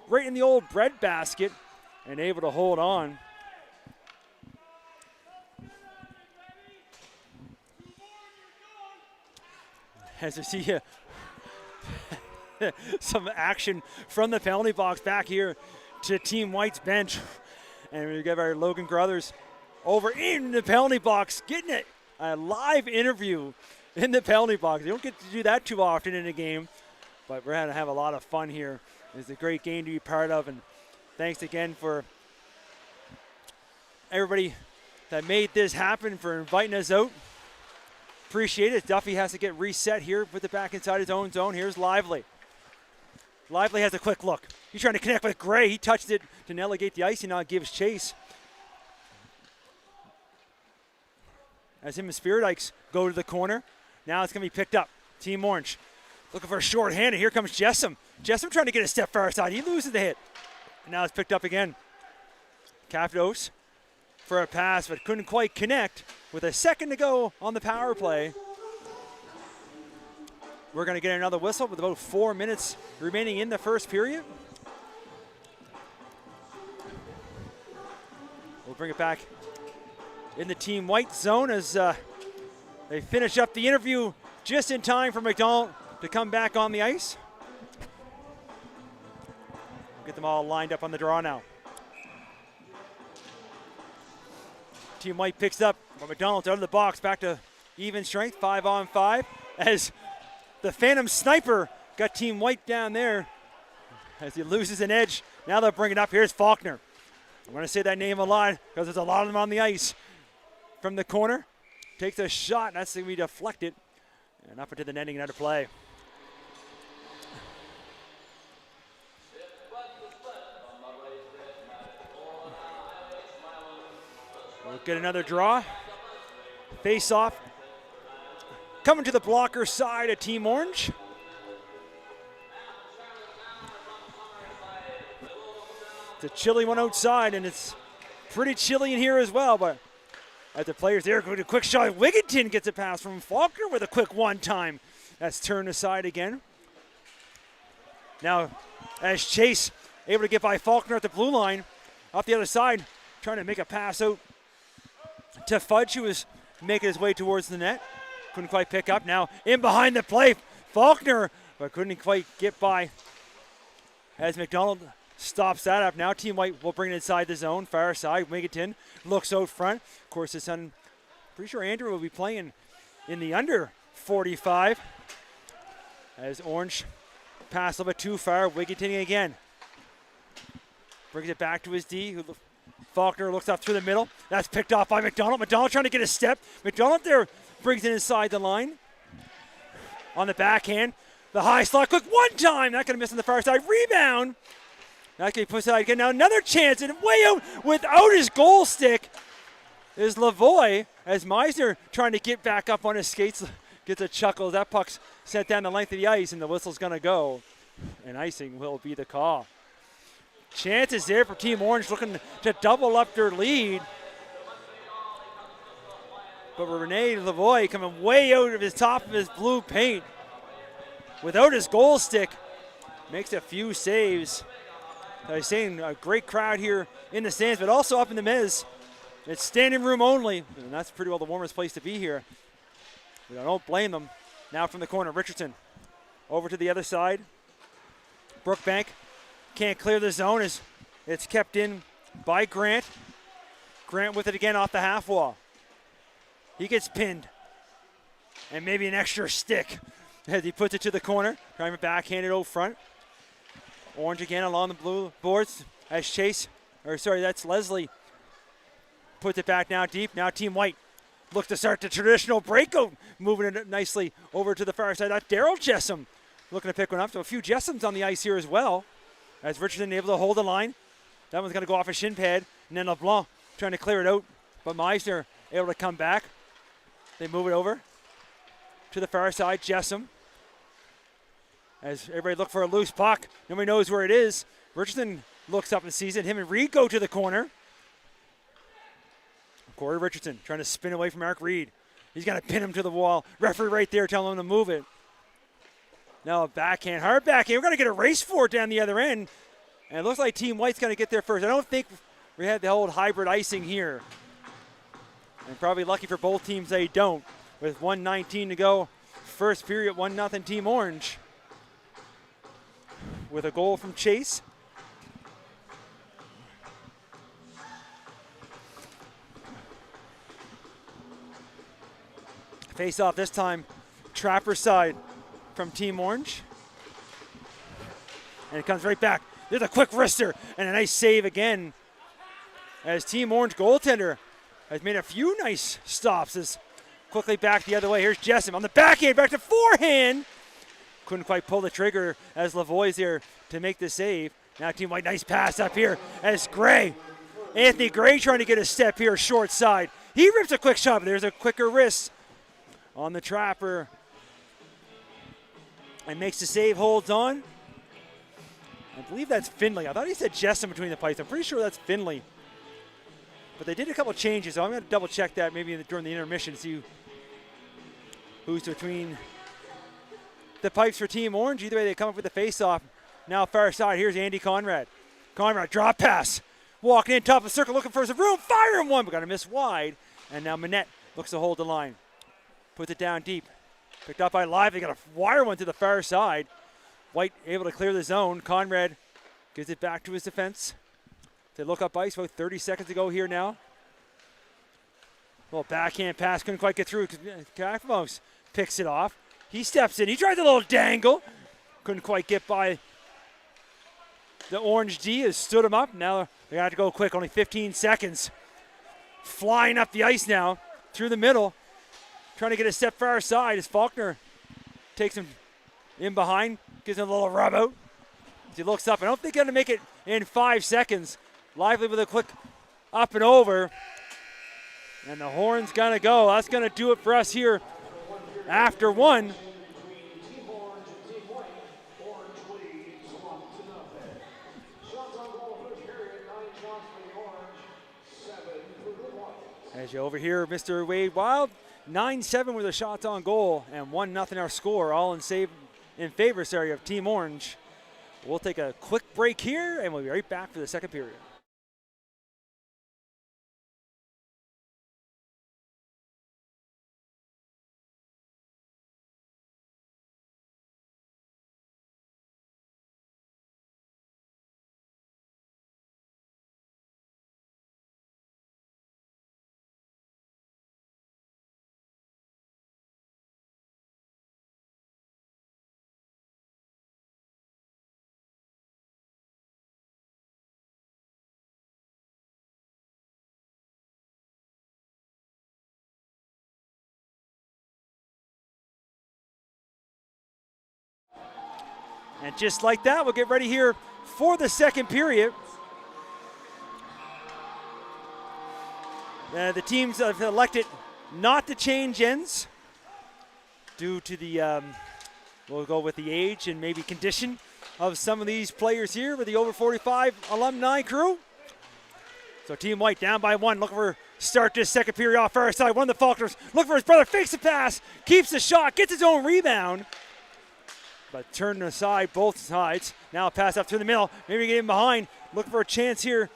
[SPEAKER 7] Right in the old bread basket, and able to hold on. As you see some action from the penalty box back here to Team White's bench. And we got our Logan Grothers over in the penalty box, getting a live interview in the penalty box. You don't get to do that too often in a game, but we're going to have a lot of fun here. It's a great game to be part of, and thanks again for everybody that made this happen, for inviting us out. Appreciate it. Duffy has to get reset here, put it back inside his own zone. Here's Lively. Lively has a quick look. He's trying to connect with Gray. He touched it to navigate the ice, and now gives chase. As him and Spirit Ikes go to the corner. Now it's going to be picked up. Team Orange looking for a short-handed. Here comes Jessam. Jessam trying to get a step far side. He loses the hit. And now it's picked up again. Capdos for a pass, but couldn't quite connect. With a second to go on the power play. We're going to get another whistle with about 4 minutes remaining in the first period. We'll bring it back in the Team White zone as they finish up the interview just in time for McDonald to come back on the ice. We'll get them all lined up on the draw now. Team White picks up, but McDonald's out of the box, back to even strength, 5-on-5, as the Phantom Sniper got Team White down there as he loses an edge. Now they'll bring it up. Here's Faulkner. I'm going to say that name a lot because there's a lot of them on the ice. From the corner, takes a shot. That's going to be deflected. And up into the netting and out of play. We'll get another draw. Face off. Coming to the blocker side of Team Orange. It's a chilly one outside, and it's pretty chilly in here as well, but as the players there go to a quick shot, Wigginton gets a pass from Faulkner with a quick one-time. That's turned aside again. Now, as Chase able to get by Faulkner at the blue line, off the other side, trying to make a pass out to Fudge, who was making his way towards the net. Couldn't quite pick up. Now, in behind the play, Faulkner, but couldn't quite get by as McDonald stops that up. Now Team White will bring it inside the zone, far side. Wigginton looks out front. Of course, his son, pretty sure Andrew will be playing in the under 45 as Orange Pass a little bit too far. Wigginton again. Brings it back to his D. Faulkner looks up through the middle. That's picked off by McDonald. McDonald trying to get a step. McDonald there brings it inside the line. On the backhand. The high slot quick one time. Not going to miss on the far side. Rebound. Not going to be pushed out again. Now another chance. And way out without his goal stick is Lavoie. As Meisner trying to get back up on his skates. Gets a chuckle. That puck's sent down the length of the ice. And the whistle's going to go. And icing will be the call. Chances there for Team Orange looking to double up their lead. But Rene Lavoie coming way out of his top of his blue paint. Without his goal stick, makes a few saves. I was saying a great crowd here in the stands, but also up in the Mez. It's standing room only, and that's pretty well the warmest place to be here. But I don't blame them. Now from the corner, Richardson over to the other side. Brookbank can't clear the zone as it's kept in by Grant. Grant with it again off the half wall. He gets pinned. And maybe an extra stick as he puts it to the corner. Trying to backhand it out front. Orange again along the blue boards as that's Leslie. Puts it back now deep. Now Team White looks to start the traditional breakout. Moving it nicely over to the far side. That's Daryl Jessam looking to pick one up. So a few Jessams on the ice here as well. As Richardson able to hold the line. That one's going to go off a shin pad. And then LeBlanc trying to clear it out. But Meisner able to come back. They move it over to the far side. Jessam. As everybody look for a loose puck. Nobody knows where it is. Richardson looks up and sees it. Him and Reed go to the corner. Corey Richardson trying to spin away from Mark Reed. He's going to pin him to the wall. Referee right there telling him to move it. Now a backhand, hard backhand. We're going to get a race for it down the other end. And it looks like Team White's going to get there first. I don't think we had the old hybrid icing here. And probably lucky for both teams they don't. With 1:19 to go. First period, 1-0 Team Orange. With a goal from Chase. Face off this time, Trapper side from Team Orange. And it comes right back. There's a quick wrister and a nice save again. As Team Orange goaltender has made a few nice stops. As quickly back the other way. Here's Jessam on the backhand, back to forehand. Couldn't quite pull the trigger as Lavoie's there to make the save. Now Team White, nice pass up here as Anthony Gray trying to get a step here, short side. He rips a quick shot, but there's a quicker wrist on the Trapper. And makes the save, holds on. I believe that's Finley. I thought he said Jessam between the pipes. I'm pretty sure that's Finley. But they did a couple changes, so I'm going to double check that maybe during the intermission, see who's between the pipes for Team Orange. Either way, they come up with the face-off. Now far side, here's Andy Conrad. Conrad, drop pass. Walking in, top of the circle, looking for some room, firing one, but got to miss wide. And now Manette looks to hold the line. Puts it down deep. Picked up by Lively, got a wire one to the far side. White able to clear the zone. Conrad gives it back to his defense. They look up ice, about 30 seconds to go here now. Little backhand pass, couldn't quite get through. Kakamos picks it off. He steps in, he tries a little dangle. Couldn't quite get by the Orange D, has stood him up. Now they have to go quick, only 15 seconds. Flying up the ice now, through the middle. Trying to get a step far side as Faulkner takes him in behind, gives him a little rub out. As he looks up, I don't think he's going to make it in 5 seconds. Lively with a quick up and over. And the horn's going to go. That's going to do it for us here after one. As you overhear Mr. Wade Wild, 9-7 with the shots on goal and 1-0 our score, all in favor of Team Orange. We'll take a quick break here and we'll be right back for the second period. And just like that, we'll get ready here for the second period. The teams have elected not to change ends due to the, we'll go with the age and maybe condition of some of these players here with the over 45 alumni crew. So Team White down by 1, looking for start this second period off far side. One of the Faulkners looking for his brother, fakes the pass, keeps the shot, gets his own rebound. But turning aside both sides. Now a pass up through the middle, maybe get in behind. Looking for a chance here,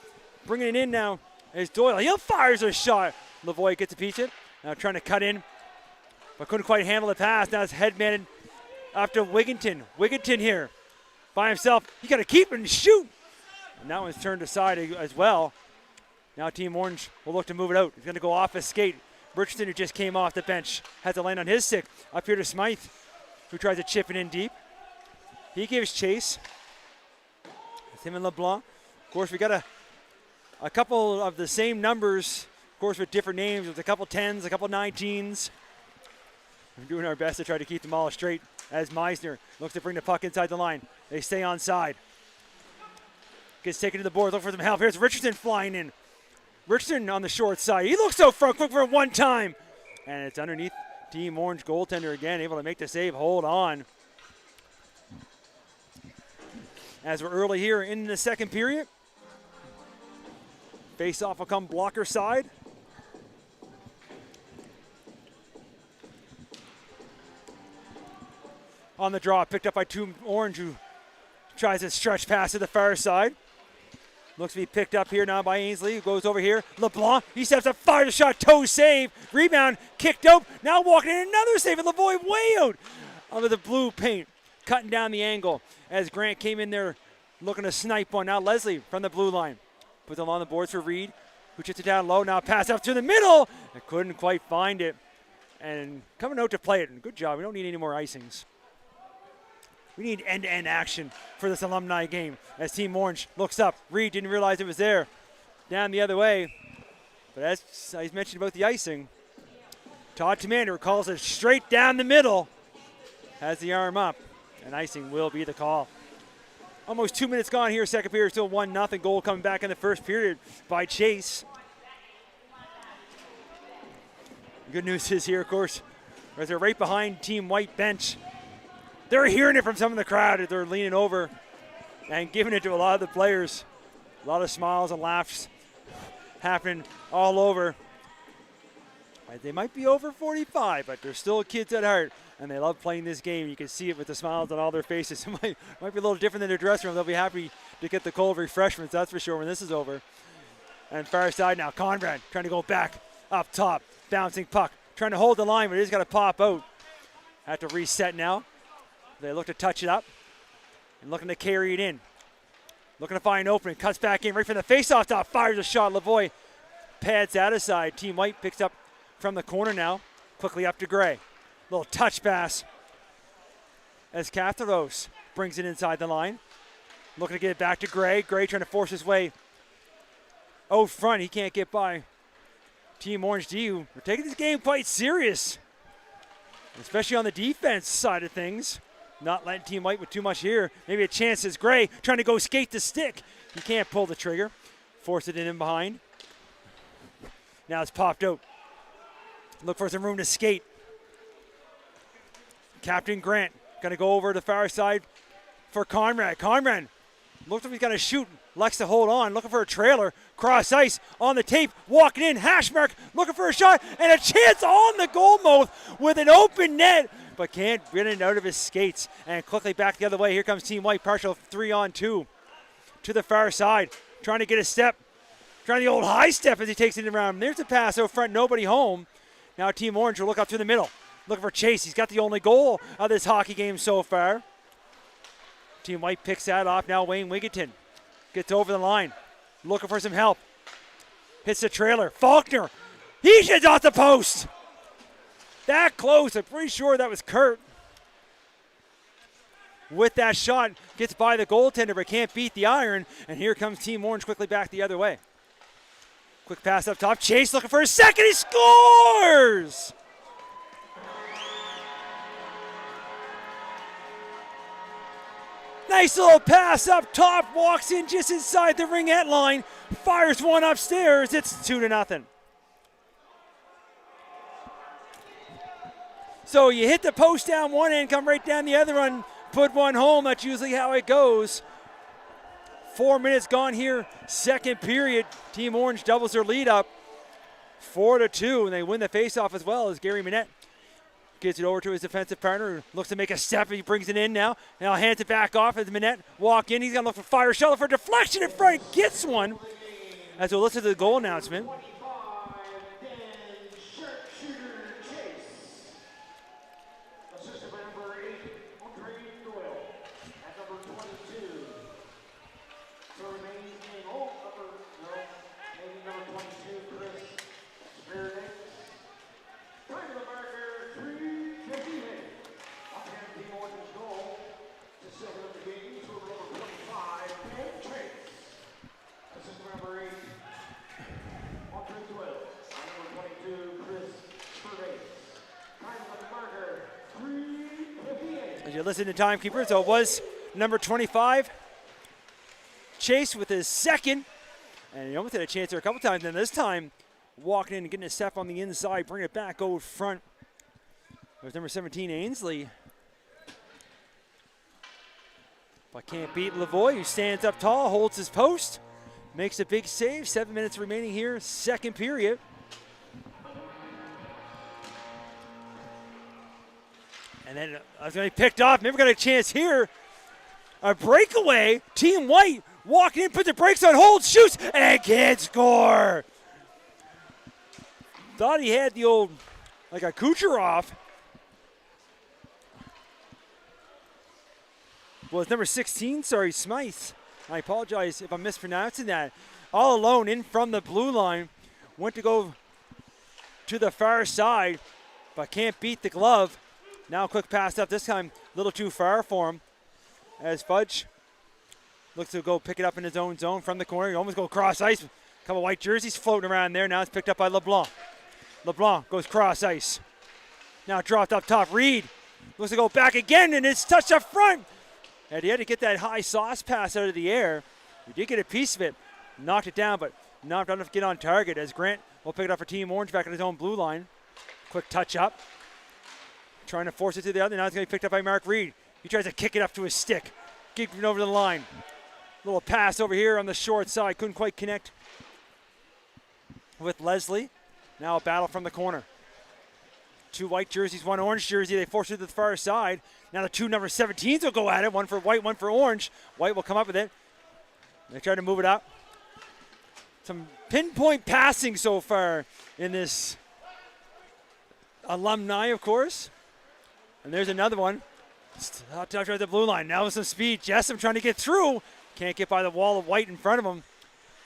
[SPEAKER 7] bringing it in now. Is Doyle. He fires a shot. Lavoie gets a piece of it. Now trying to cut in, but couldn't quite handle the pass. Now it's headmaned up to Wigginton. Wigginton here by himself. He got to keep and shoot. And that one's turned aside as well. Now Team Orange will look to move it out. He's going to go off his skate. Richardson, who just came off the bench, has to land on his stick. Up here to Smythe, who tries to chip it in deep. He gives chase. It's him and LeBlanc. Of course, we got a couple of the same numbers, of course, with different names, with a couple 10s, a couple 19s. We're doing our best to try to keep them all straight as Meisner looks to bring the puck inside the line. They stay onside. Gets taken to the board, look for some help. Here's Richardson flying in. Richardson on the short side. He looks so front, quick for one time. And it's underneath Team Orange goaltender again, able to make the save, hold on. As we're early here in the second period. Face-off will come blocker side. On the draw, picked up by Team Orange, who tries to stretch pass to the far side. Looks to be picked up here now by Ainsley, who goes over here. LeBlanc, he steps up, fires a shot, toe save. Rebound, kicked out. Now walking in another save, and Lavoie way out under the blue paint. Cutting down the angle as Grant came in there looking to snipe one. Now Leslie from the blue line. Puts it on the boards for Reed, who chips it down low. Now pass up to the middle. I couldn't quite find it. And coming out to play it. Good job. We don't need any more icings. We need end-to-end action for this alumni game. As Team Orange looks up. Reed didn't realize it was there. Down the other way. But as I mentioned about the icing, Todd Commander calls it straight down the middle. Has the arm up. And icing will be the call. Almost 2 minutes gone here. Second period, still 1-0. Goal coming back in the first period by Chase. Good news is here, of course, as they're right behind Team White bench. They're hearing it from some of the crowd as they're leaning over and giving it to a lot of the players. A lot of smiles and laughs happening all over. They might be over 45, but they're still kids at heart, and they love playing this game. You can see it with the smiles on all their faces. It might be a little different than their dressing room. They'll be happy to get the cold refreshments, that's for sure, when this is over. And far side now, Conrad trying to go back up top. Bouncing puck, trying to hold the line, but he's got to pop out. Have to reset now. They look to touch it up and looking to carry it in. Looking to find an opening, cuts back in right from the face-off top, fires a shot. Lavoie pads that aside. Team White picks up from the corner now, quickly up to Gray. Little touch pass as Catharos brings it inside the line. Looking to get it back to Gray. Gray trying to force his way out front. He can't get by Team Orange D, who are taking this game quite serious, especially on the defense side of things. Not letting Team White with too much here. Maybe a chance as Gray trying to go skate the stick. He can't pull the trigger. Force it in behind. Now it's popped out. Look for some room to skate. Captain Grant going to go over to the far side for Conrad. Conrad looks like he's got to shoot. Likes to hold on. Looking for a trailer. Cross ice on the tape. Walking in. Hash mark. Looking for a shot. And a chance on the goalmouth with an open net. But can't get it out of his skates. And quickly back the other way. Here comes Team White. Partial 3-on-2 to the far side. Trying to get a step. Trying the old high step as he takes it around. There's a pass out front. Nobody home. Now Team Orange will look up through the middle. Looking for Chase. He's got the only goal of this hockey game so far. Team White picks that off. Now Wayne Wigginton gets over the line. Looking for some help. Hits the trailer. Faulkner. He sheds off the post. That close. I'm pretty sure that was Kurt. With that shot. Gets by the goaltender but can't beat the iron. And here comes Team Orange quickly back the other way. Quick pass up top. Chase looking for a second. He scores! Nice little pass up top, walks in just inside the ringette line, fires one upstairs. It's 2-0. So you hit the post down one end, come right down the other one, put one home. That's usually how it goes. 4 minutes gone here, second period. Team Orange doubles their lead up 4-2, and they win the faceoff as well as Gary Minette gets it over to his defensive partner, looks to make a step, he brings it in now. Now hands it back off as Minette walk in. He's going to look for fire shuttle for deflection in front, gets one. As we'll listen to the goal announcement. As you listen to timekeeper, so it was number 25, Chase with his second, and he almost had a chance there a couple times, and this time walking in and getting a step on the inside, bring it back over front. There's number 17, Ainsley. But can't beat Lavoie, who stands up tall, holds his post, makes a big save. 7 minutes remaining here, second period. And then I was going to be picked off. Maybe we got a chance here. A breakaway. Team White walking in, puts the brakes on, holds, shoots, and can't score. Thought he had the old, like a Kucherov. Well, it's number 16, sorry, Smythe. I apologize if I'm mispronouncing that. All alone in from the blue line. Went to go to the far side, but can't beat the glove. Now a quick pass up, this time a little too far for him. As Fudge looks to go pick it up in his own zone from the corner. He almost go cross ice. A couple white jerseys floating around there. Now it's picked up by LeBlanc. LeBlanc goes cross ice. Now dropped up top. Reed looks to go back again, and it's touched up front. And he had to get that high sauce pass out of the air. He did get a piece of it. Knocked it down, but not enough to get on target as Grant will pick it up for Team Orange back at his own blue line. Quick touch up. Trying to force it to the other. Now it's going to be picked up by Mark Reed. He tries to kick it up to his stick. Keep it over the line. Little pass over here on the short side. Couldn't quite connect with Leslie. Now a battle from the corner. Two white jerseys, one orange jersey. They force it to the far side. Now the two number 17s will go at it. One for white, one for orange. White will come up with it. They try to move it up. Some pinpoint passing so far in this Alumni, of course. And there's another one. Touch right at the blue line. Now with some speed. Jessup trying to get through. Can't get by the wall of white in front of him.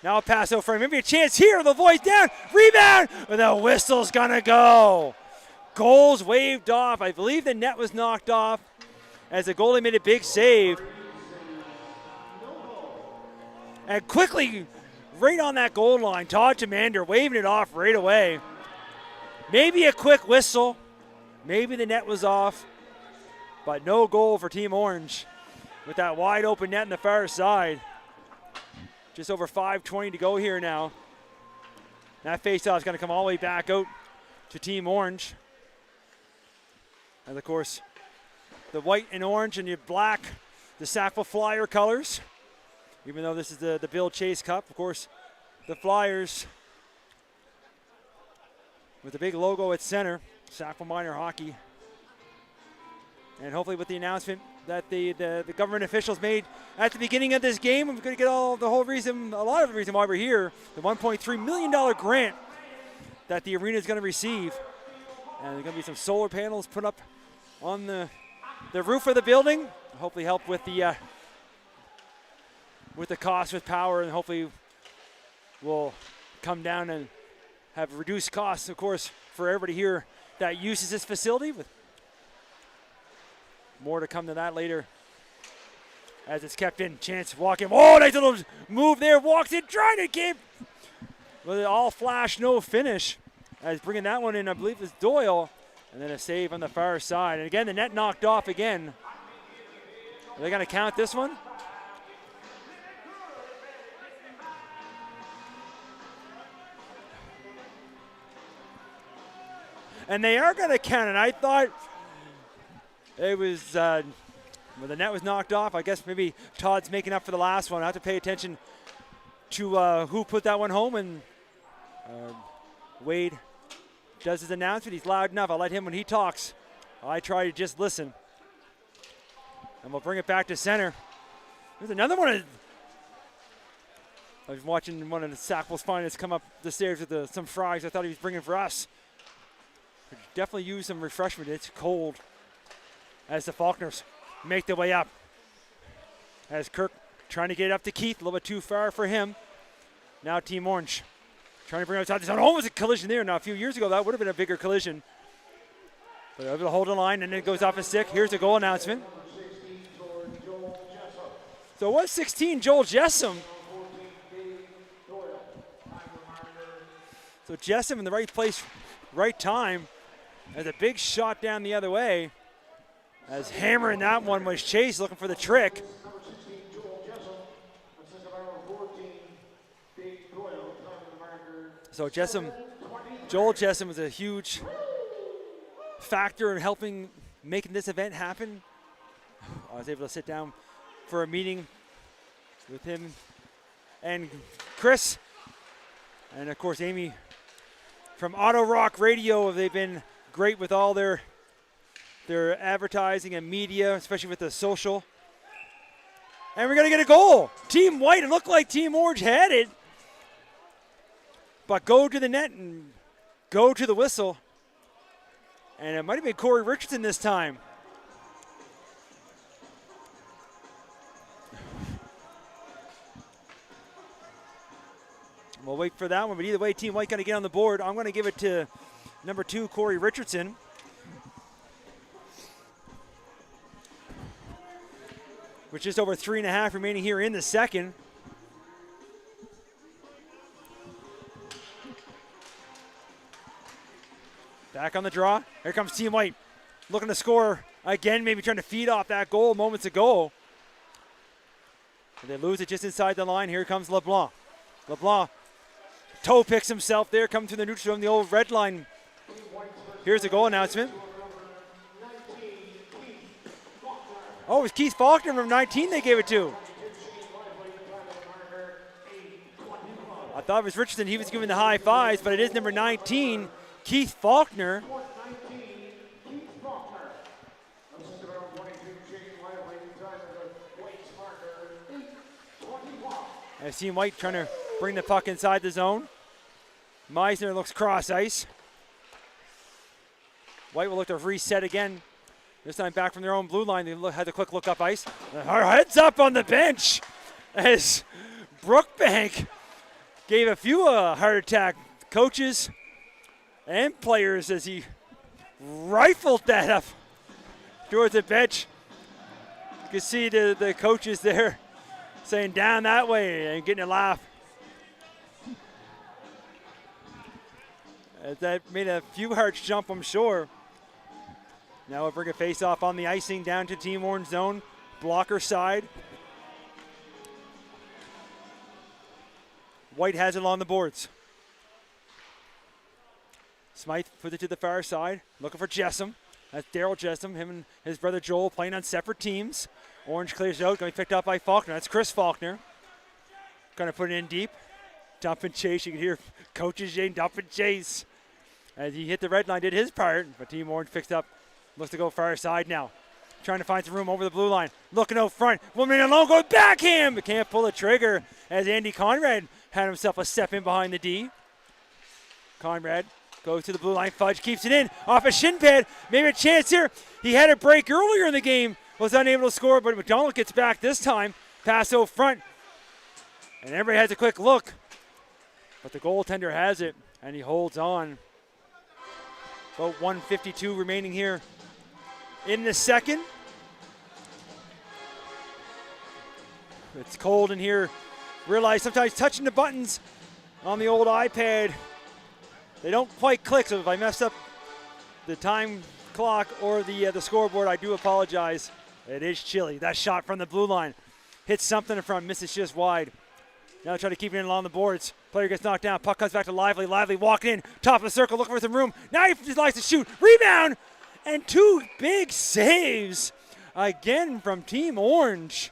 [SPEAKER 7] Now a pass over frame. Maybe a chance here. The voice down. Rebound. But the whistle's going to go. Goals waved off. I believe the net was knocked off as the goalie made a big save. And quickly, right on that goal line, Todd Tamander waving it off right away. Maybe a quick whistle. Maybe the net was off, but no goal for Team Orange with that wide open net on the far side. Just over 5:20 to go here now. That faceoff is going to come all the way back out to Team Orange. And of course, the white and orange and the black, the Sackville Flyer colors. Even though this is the Bill Chase Cup, of course, the Flyers with the big logo at center. Sackville Minor Hockey. And hopefully with the announcement that the government officials made at the beginning of this game, we're going to get a lot of the reason why we're here, the $1.3 million grant that the arena is going to receive. And there's going to be some solar panels put up on the roof of the building. Hopefully help with the cost with power, and hopefully will come down and have reduced costs, of course, for everybody here that uses this facility. With more to come to that later as it's kept in. Chance walking. Oh, nice little move there. Walks in, trying to keep. With it all flash, no finish. As bringing that one in, I believe, is Doyle. And then a save on the far side. And again, the net knocked off again. Are they going to count this one? And they are going to count it. I thought it was, well, the net was knocked off. I guess maybe Todd's making up for the last one. I have to pay attention to who put that one home. And Wade does his announcement. He's loud enough. I'll let him when he talks. I try to just listen. And we'll bring it back to center. There's another one. I was watching one of the Sackville's finest come up the stairs with some fries I thought he was bringing for us. Could definitely use some refreshment. It's cold. As the Faulkners make their way up. As Kirk trying to get up to Keith, a little bit too far for him. Now Team Orange trying to bring it outside the zone. Almost a collision there. Now a few years ago that would have been a bigger collision. But able to hold the line and then it goes off a stick. Here's the goal announcement. So it was 16, Joel Jessam. So Jessam in the right place, right time. As a big shot down the other way. As hammering that one was Chase looking for the trick. So Joel Jessam was a huge factor in helping making this event happen. I was able to sit down for a meeting with him and Chris. And of course Amy from Auto Rock Radio. They've been great with all their advertising and media, especially with the social. And we're going to get a goal. Team White, it looked like Team Orange had it. But go to the net and go to the whistle. And it might have been Corey Richardson this time. We'll wait for that one, but either way, Team White going to get on the board. I'm going to give it to number 2, Corey Richardson. With just over 3.5 remaining here in the second. Back on the draw. Here comes Team White. Looking to score again, maybe trying to feed off that goal moments ago. And they lose it just inside the line. Here comes LeBlanc. LeBlanc toe picks himself there, coming through the neutral zone, the old red line. Here's the goal announcement. Oh, it was Keith Faulkner from 19 they gave it to. I thought it was Richardson. He was giving the high fives, but it is number 19, Keith Faulkner. I've seen White trying to bring the puck inside the zone. Meisner looks cross ice. White will look to reset again. This time back from their own blue line. They had a quick look up ice. Our heads up on the bench as Brookbank gave a few heart attack coaches and players as he rifled that up towards the bench. You can see the coaches there saying down that way and getting a laugh. That made a few hearts jump, I'm sure. Now we'll bring a face-off on the icing down to Team Orange zone. Blocker side. White has it on the boards. Smythe puts it to the far side. Looking for Jessam. That's Daryl Jessam. Him and his brother Joel playing on separate teams. Orange clears it out. Going to be picked up by Faulkner. That's Chris Faulkner. Going to put it in deep. Dump and chase. You can hear coaches Jane dump and chase. As he hit the red line, did his part. But Team Orange fixed up. Looks to go far side now. Trying to find some room over the blue line. Looking out front. 1 minute alone. Goes backhand. But can't pull the trigger as Andy Conrad had himself a step in behind the D. Conrad goes to the blue line. Fudge keeps it in. Off a shin pad. Maybe a chance here. He had a break earlier in the game. Was unable to score. But McDonald gets back this time. Pass out front. And everybody has a quick look. But the goaltender has it. And he holds on. About 1:52 remaining here in the second. It's cold in here. Realize sometimes touching the buttons on the old iPad, they don't quite click. So if I mess up the time clock or the scoreboard, I do apologize. It is chilly. That shot from the blue line hits something in front, misses just wide. Now try to keep it in along the boards. Player gets knocked down. Puck comes back to Lively. Lively walking in, top of the circle, looking for some room. Now he just likes to shoot. Rebound! And 2 big saves again from Team Orange.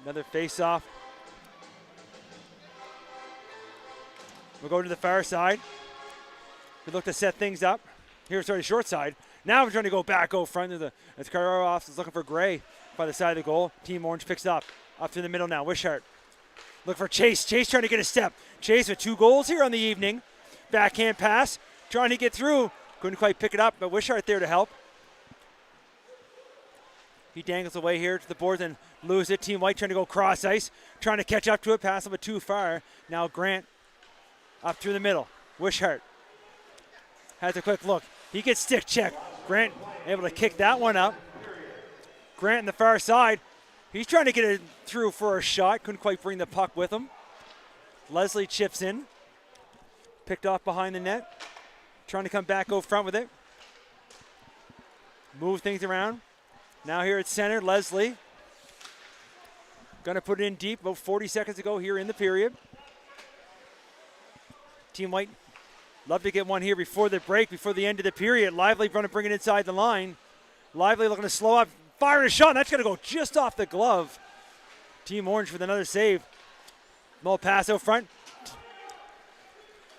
[SPEAKER 7] Another face-off. We'll go to the far side. We look to set things up. Here's the short side. Now we're trying to go back, go front. As Karloff is looking for Gray by the side of the goal. Team Orange picks up. Up through the middle now. Wishart. Look for Chase. Chase trying to get a step. Chase with 2 goals here on the evening. Backhand pass. Trying to get through. Couldn't quite pick it up, but Wishart there to help. He dangles away here to the boards and loses it. Team White trying to go cross ice. Trying to catch up to it. Pass but too far. Now Grant up through the middle. Wishart has a quick look. He gets stick checked. Grant able to kick that one up. Grant on the far side. He's trying to get it through for a shot. Couldn't quite bring the puck with him. Leslie chips in. Picked off behind the net. Trying to come back, go front with it. Move things around. Now here at center, Leslie. Gonna put it in deep about 40 seconds ago here in the period. Team White love to get one here before the break, before the end of the period. Lively trying to bring it inside the line. Lively looking to slow up, firing a shot, and that's going to go just off the glove. Team Orange with another save. Mull pass out front.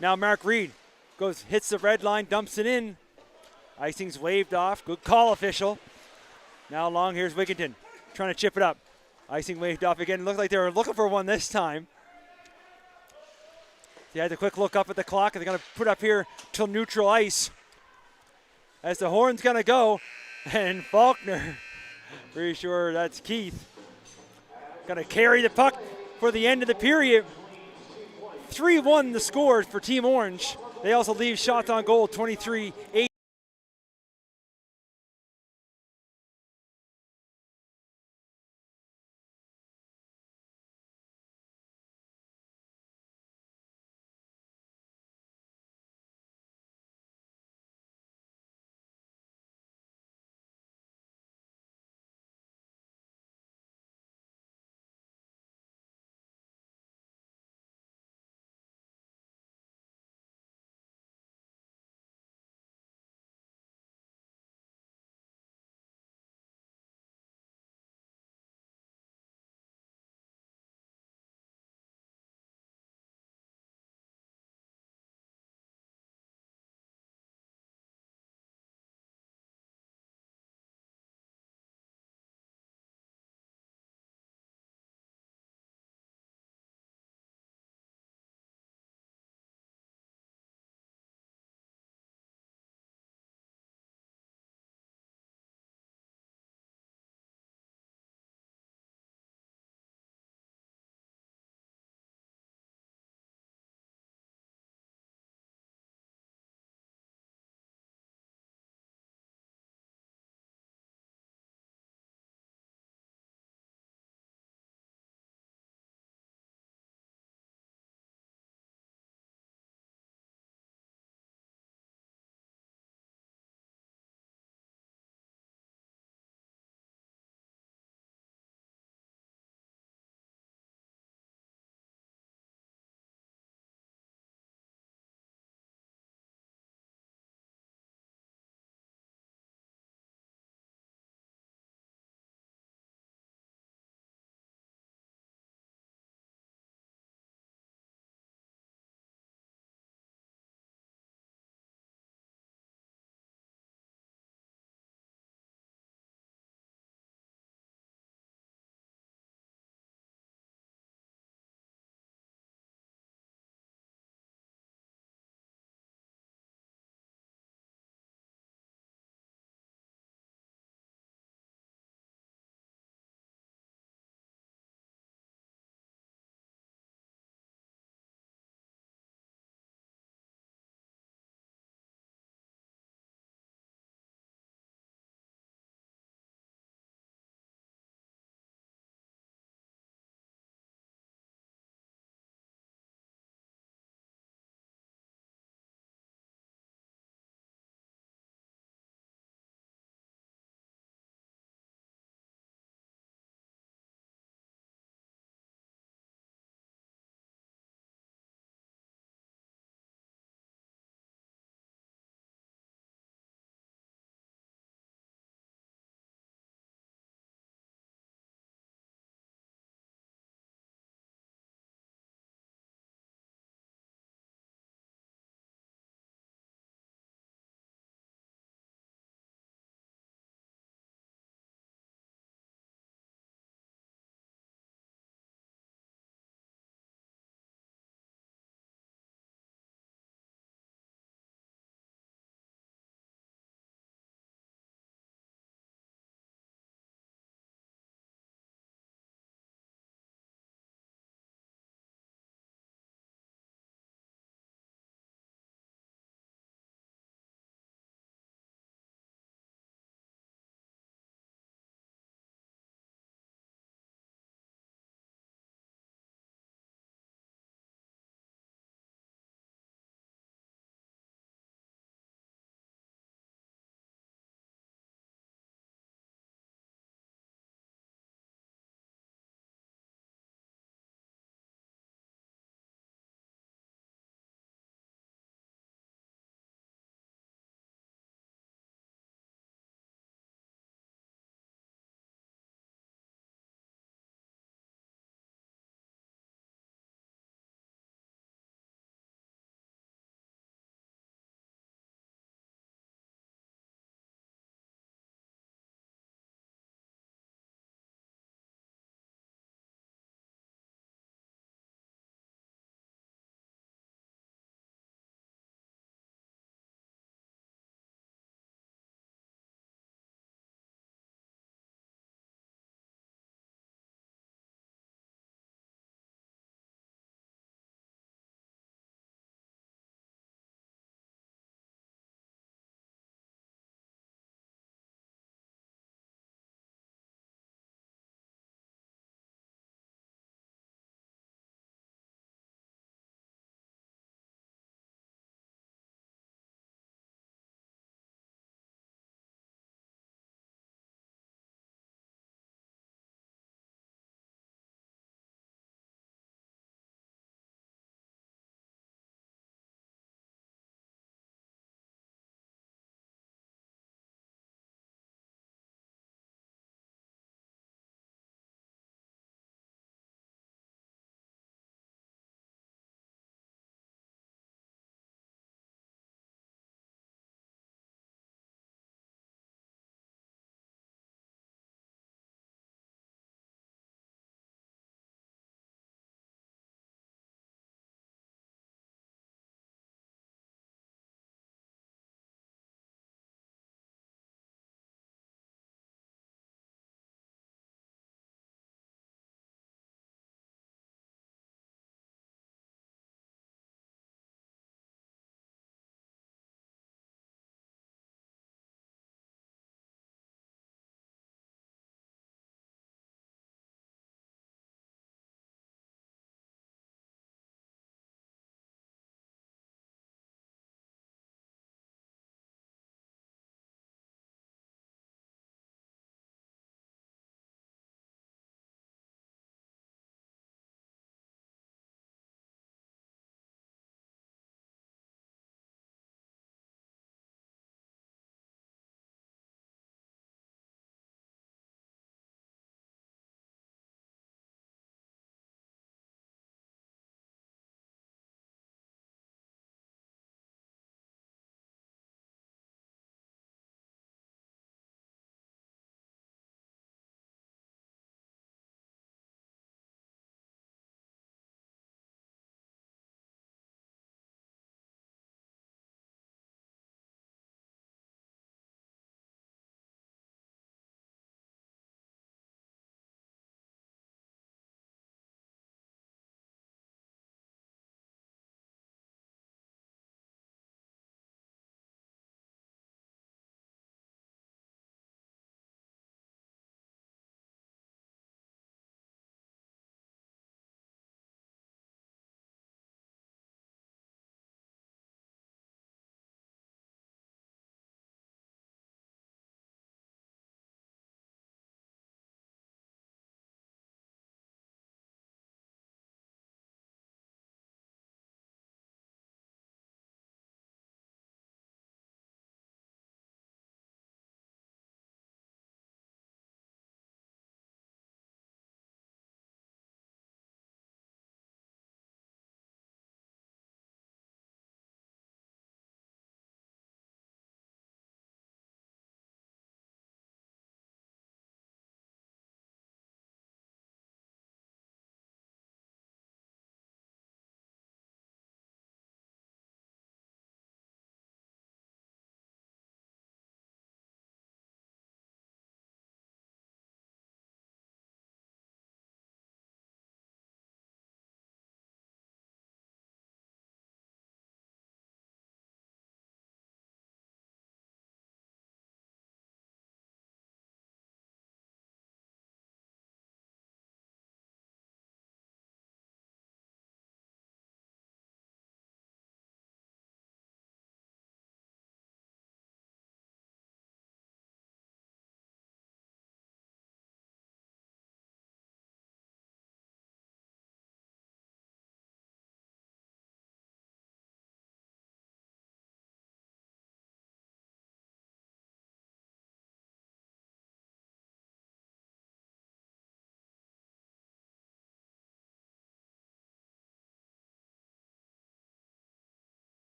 [SPEAKER 7] Now Mark Reed hits the red line, dumps it in. Icing's waved off. Good call, official. Now long, here's Wigginton trying to chip it up. Icing waved off again. Looked like they were looking for one this time. They had a quick look up at the clock, and they're going to put up here till neutral ice. As the horn's going to go, and Faulkner, pretty sure that's Keith, going to carry the puck for the end of the period. 3-1 the scores for Team Orange. They also leave shots on goal 23-8.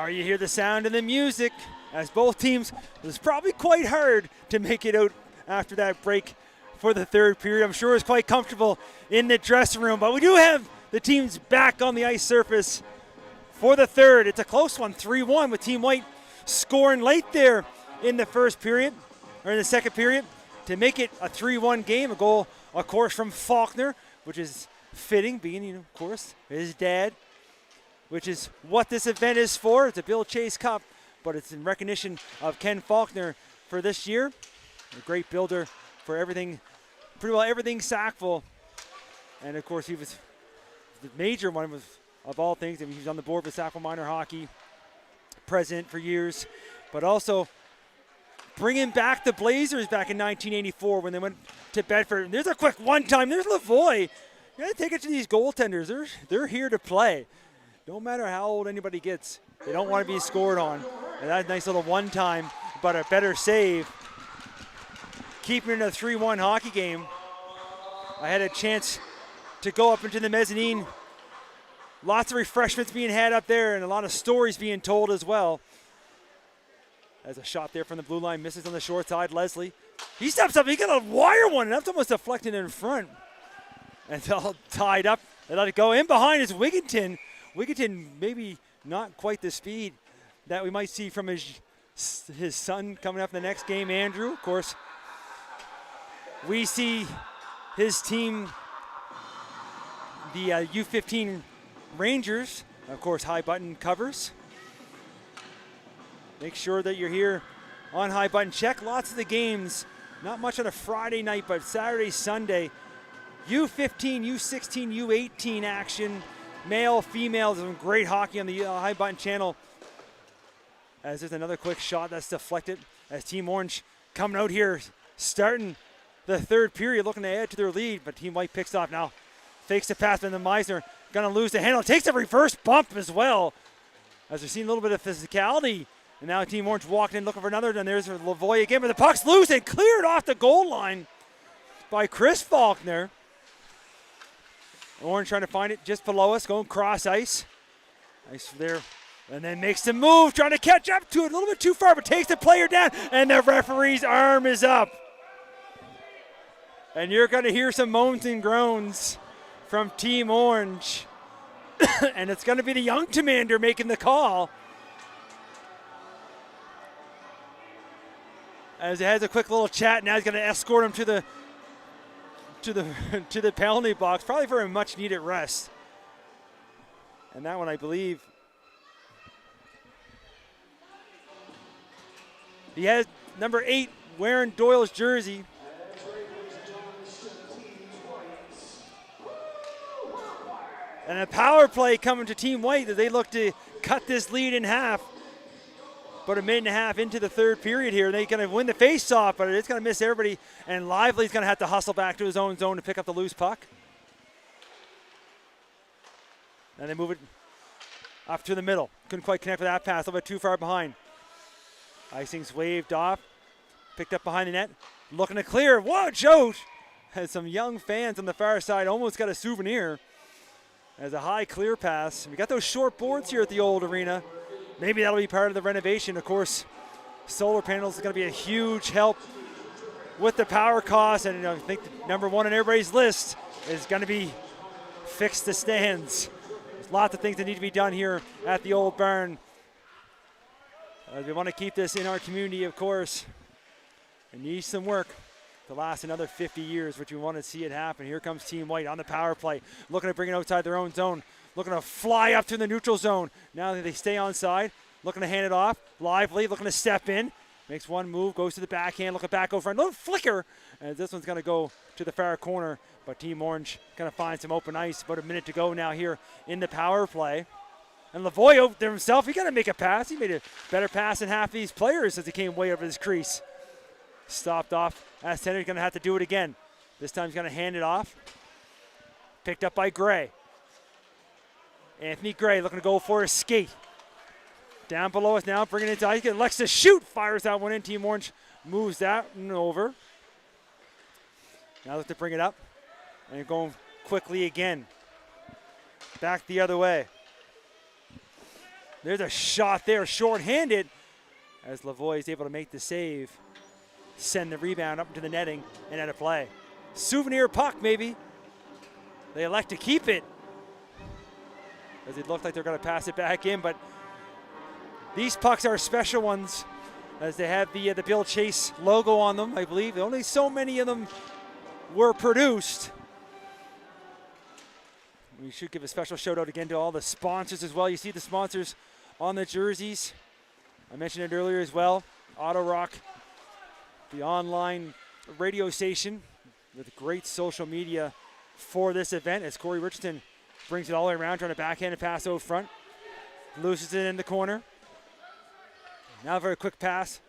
[SPEAKER 7] Now you hear the sound and the music as both teams, it was probably quite hard to make it out after that break for the third period. I'm sure it's quite comfortable in the dressing room, but we do have the teams back on the ice surface for the third. It's a close one, 3-1, with Team White scoring late there in the first period, or in the second period, to make it a 3-1 game. A goal, of course, from Faulkner, which is fitting, being, of course, his dad, which is what this event is for. It's a Bill Chase Cup, but it's in recognition of Ken Faulkner for this year. A great builder for everything, pretty well everything Sackville. And of course, he was the major one of all things. I mean, he was on the board with Sackville Minor Hockey, president for years, but also bringing back the Blazers back in 1984 when they went to Bedford. And there's a quick one-time. There's Lavoie. You gotta take it to these goaltenders. They're here to play. No matter how old anybody gets, they don't want to be scored on. And that's a nice little one-time, but a better save. Keeping it in a 3-1 hockey game. I had a chance to go up into the mezzanine. Lots of refreshments being had up there and a lot of stories being told as well. As a shot there from the blue line misses on the short side, Leslie. He steps up, he got a wire one, and that's almost deflected in front. And it's all tied up. They let it go. In behind is Wigginton. Wigginton maybe not quite the speed that we might see from his son coming up in the next game, Andrew. Of course, we see his team, the U15 Rangers, of course, High Button covers. Make sure that you're here on High Button. Check lots of the games, not much on a Friday night, but Saturday, Sunday. U15, U16, U18 action. Male, female, some great hockey on the High Button channel. As there's another quick shot that's deflected as Team Orange coming out here, starting the third period, looking to add to their lead, but Team White picks off now. Fakes the pass, and then Meisner gonna lose the handle. Takes a reverse bump as well. As we're seeing a little bit of physicality. And now Team Orange walking in looking for another, and there's Lavoie again, but the puck's loose and cleared off the goal line by Chris Faulkner. Orange trying to find it just below us, going cross ice. Nice there. And then makes the move, trying to catch up to it a little bit too far, but takes the player down, and the referee's arm is up. And you're going to hear some moans and groans from Team Orange. And it's going to be the young commander making the call. As he has a quick little chat, now he's going to escort him to the penalty box, probably for a much needed rest. And that one, I believe, he has number 8 wearing Doyle's jersey. And a power play coming to Team White as they look to cut this lead in half. About a minute and a half into the third period here. They're going to win the face-off, but it's going to miss everybody. And Lively's going to have to hustle back to his own zone to pick up the loose puck. And they move it up to the middle. Couldn't quite connect with that pass. A little bit too far behind. Icing's waved off. Picked up behind the net. Looking to clear. Watch out! Has some young fans on the far side almost got a souvenir. As a high clear pass. We got those short boards here at the old arena. Maybe that'll be part of the renovation. Of course, solar panels is going to be a huge help with the power costs. And I think number one on everybody's list is going to be fix the stands. There's lots of things that need to be done here at the old barn. We want to keep this in our community, of course. It needs some work to last another 50 years, which we want to see it happen. Here comes Team White on the power play, looking to bring it outside their own zone. Looking to fly up to the neutral zone. Now they stay onside. Looking to hand it off. Lively looking to step in. Makes one move, goes to the backhand, looking back over front. Little flicker. And this one's going to go to the far corner. But Team Orange going to find some open ice. About a minute to go now here in the power play. And Lavoie over there himself, he got to make a pass. He made a better pass than half these players as he came way over his crease. Stopped off. As Tenner's going to have to do it again. This time he's going to hand it off. Picked up by Gray. Anthony Gray looking to go for a skate. Down below us now, bringing it to ice. He elects to shoot. Fires that one in. Team Orange moves that one over. Now look to bring it up. And going quickly again. Back the other way. There's a shot there, short-handed, as Lavoie is able to make the save, send the rebound up into the netting and out of play. Souvenir puck, maybe. They elect to keep it, as it looked like they're going to pass it back in, but these pucks are special ones, as they have the Bill Chase logo on them, I believe. Only so many of them were produced. We should give a special shout out again to all the sponsors as well. You see the sponsors on the jerseys. I mentioned it earlier as well. Auto Rock, the online radio station with great social media for this event, as Corey Richardson brings it all the way around, trying to backhand and pass out front. Loses it in the corner. Now a very quick pass.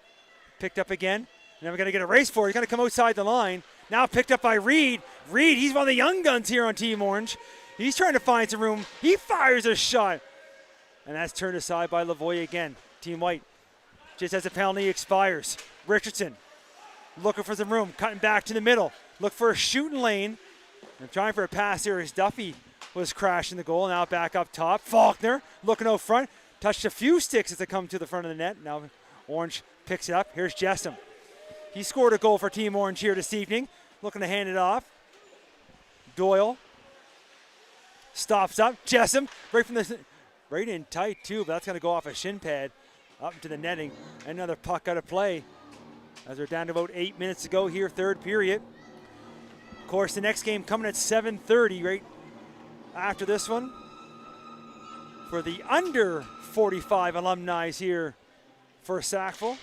[SPEAKER 7] Picked up again. Now we're going to get a race for it. He's going to come outside the line. Now picked up by Reed. Reed, he's one of the young guns here on Team Orange. He's trying to find some room. He fires a shot. And that's turned aside by Lavoie again. Team White, just as the penalty expires. Richardson looking for some room, cutting back to the middle. Look for a shooting lane. And trying for a pass here as Duffy was crashing the goal. Now back up top. Faulkner looking out front. Touched a few sticks as they come to the front of the net. Now Orange picks it up. Here's Jessom. He scored a goal for Team Orange here this evening. Looking to hand it off. Doyle stops up. Jessom right in tight too, but that's going to go off a shin pad up into the netting. Another puck out of play as we're down to about 8 minutes to go here, third period. Of course, the next game coming at 7:30 right after this one for the under 45 alumni here for Sackville.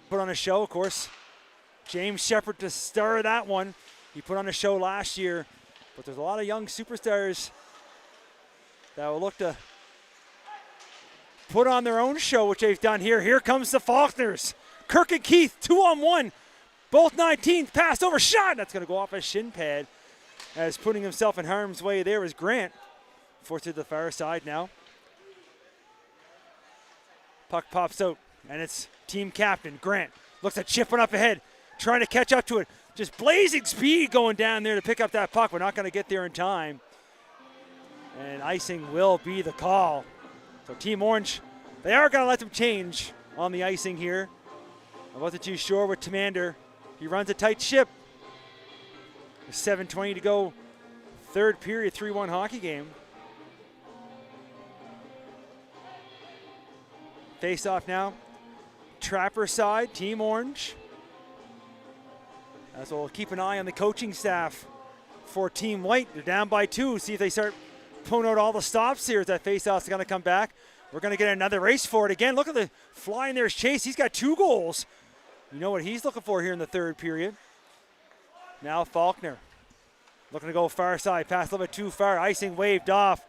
[SPEAKER 7] Put on a show, of course. James Shepard to star that one. He put on a show last year, but there's a lot of young superstars that will look to put on their own show, which they've done here. Here comes the Faulkners. Kirk and Keith, 2-on-1. Both 19th, passed over, shot. That's going to go off a shin pad, as putting himself in harm's way there is Grant. Forced to the far side now. Puck pops out, and it's team captain Grant. Looks at chipping up ahead, trying to catch up to it. Just blazing speed going down there to pick up that puck. We're not going to get there in time. And icing will be the call. So Team Orange, they are going to let them change on the icing here. I wasn't too sure with Tamander. He runs a tight ship. 7:20 to go. Third period, 3-1 hockey game. Face off now. Trapper side, Team Orange. As we'll keep an eye on the coaching staff for Team White. They're down by 2. See if they start pulling out all the stops here as that face-off's going to come back. We're going to get another race for it again. Look at the fly in there's Chase. He's got 2 goals. You know what he's looking for here in the third period. Now Faulkner looking to go far side. Pass a little bit too far. Icing waved off.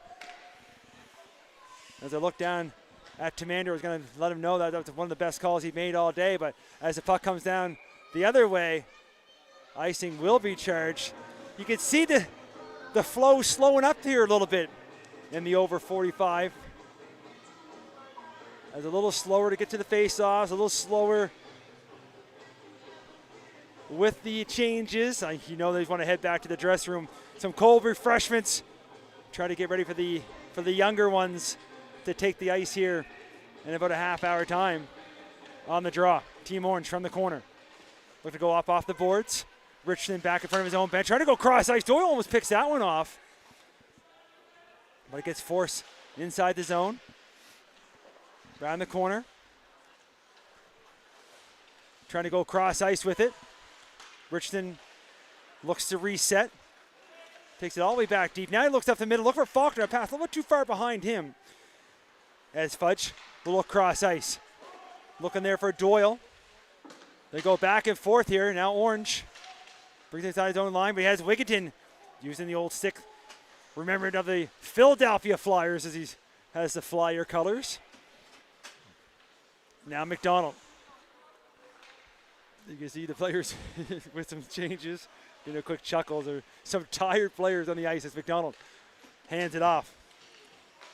[SPEAKER 7] As I look down at Tamander, I was going to let him know that was one of the best calls he made all day. But as the puck comes down the other way, icing will be charged. You can see the flow slowing up here a little bit in the over 45. As a little slower to get to the face-offs, a little slower with the changes. You know they want to head back to the dressing room. Some cold refreshments. Try to get ready for the younger ones to take the ice here in about a half-hour time. On the draw, Team Orange from the corner. Look to go off the boards. Richardson back in front of his own bench. Trying to go cross ice. Doyle almost picks that one off. But it gets forced inside the zone. Around the corner. Trying to go cross ice with it. Richardson looks to reset. Takes it all the way back deep. Now he looks up the middle. Look for Faulkner. A pass a little bit too far behind him. As Fudge, a little cross ice. Looking there for Doyle. They go back and forth here. Now Orange brings it inside his own line, but he has Wigginton using the old stick. Remembered of the Philadelphia Flyers as he has the Flyer colors. Now McDonald. You can see the players with some changes. Getting a quick chuckle. There are some tired players on the ice as McDonald hands it off.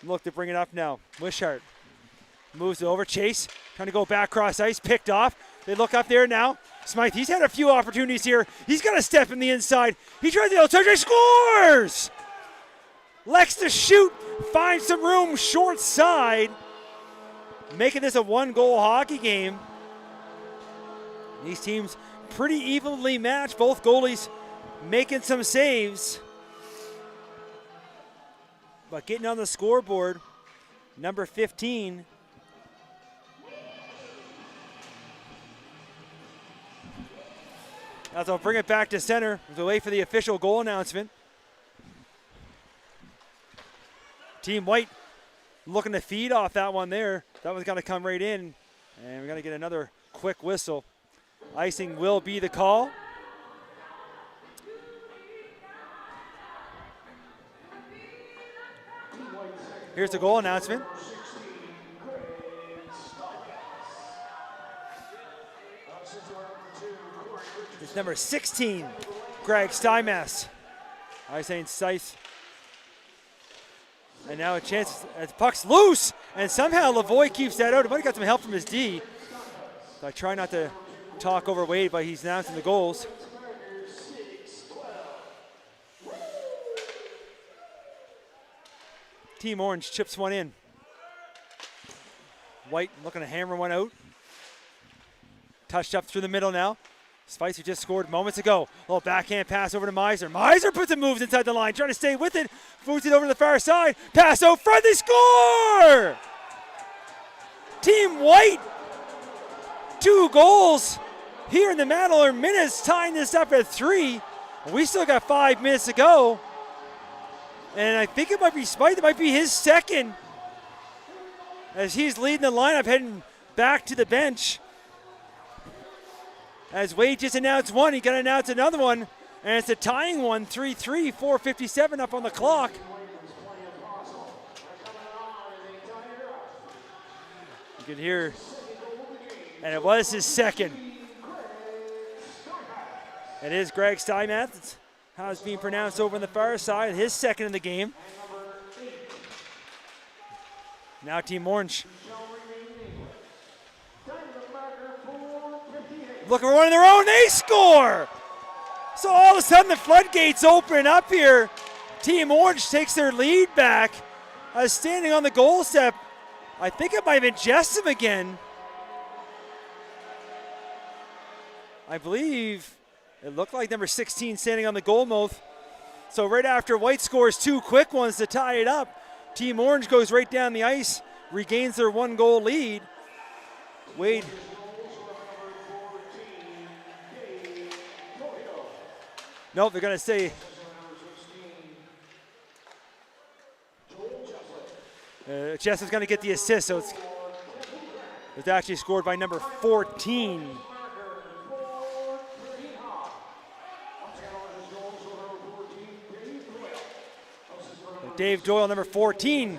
[SPEAKER 7] Look to bring it up now. Wishart moves it over. Chase trying to go back cross ice. Picked off. They look up there now. Smythe, he's had a few opportunities here. He's got to step in the inside. He tries the outside. He scores! Lex to shoot. Finds some room short side. making this a one-goal hockey game. These teams pretty evenly matched, both goalies making some saves. But getting on the scoreboard, number 15. As I'll bring it back to center, we'll wait for the official goal announcement. Team White looking to feed off that one there. That one's gonna come right in, and we're gonna get another quick whistle. Icing will be the call. Here's the goal announcement. It's number 16, Greg Steinmetz. Icing Scythe. And now a chance as puck's loose, and somehow Lavoie keeps that out. He might have got some help from his D. So I try not to talk over Wade, but he's announcing the goals. Team Orange chips one in. White looking to hammer one out. Touched up through the middle now. Spicer just scored moments ago. A little backhand pass over to Miser. Miser puts the moves inside the line, trying to stay with it. Moves it over to the far side. Pass out front, they score! Team White, 2 goals here in the Madeline minutes, tying this up at 3. We still got 5 minutes to go. And I think it might be Spite, it might be his second, as he's leading the lineup, heading back to the bench. As Wade just announced one, he got to announce another one, and it's a tying one, 3-3, 4:57 up on the clock. You can hear, and it was his second. It is Greg Steinmetz. It's how it's being pronounced over on the far side, his second in the game. Now Team Orange looking for one of their own, they score! So all of a sudden the floodgates open up here. Team Orange takes their lead back. Standing on the goal step, I think it might have been Jessup again. I believe it looked like number 16 standing on the goal mouth. So right after White scores 2 quick ones to tie it up, Team Orange goes right down the ice, regains their 1-goal lead. Wade. Nope, they're going to say Jessup's going to get the assist, so it's actually scored by number 14. Dave Doyle, number 14,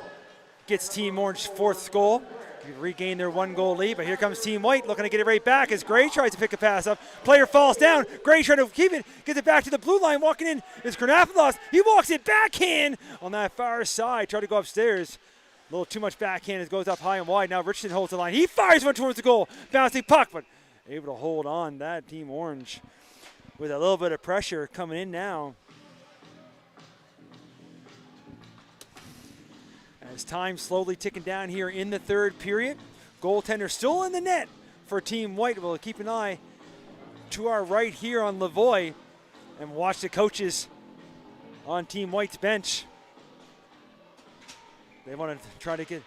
[SPEAKER 7] gets Team Orange's 4th goal. They regain their 1-goal lead, but here comes Team White looking to get it right back as Gray tries to pick a pass up. Player falls down. Gray trying to keep it, gets it back to the blue line. Walking in is Granopoulos. He walks it backhand on that far side. Try to go upstairs. A little too much backhand. It goes up high and wide. Now Richardson holds the line. He fires one towards the goal. Bouncing puck, but able to hold on. That Team Orange with a little bit of pressure coming in now. As time slowly ticking down here in the 3rd period. Goaltender still in the net for Team White. We'll keep an eye to our right here on Lavoie and watch the coaches on Team White's bench. They want to try to get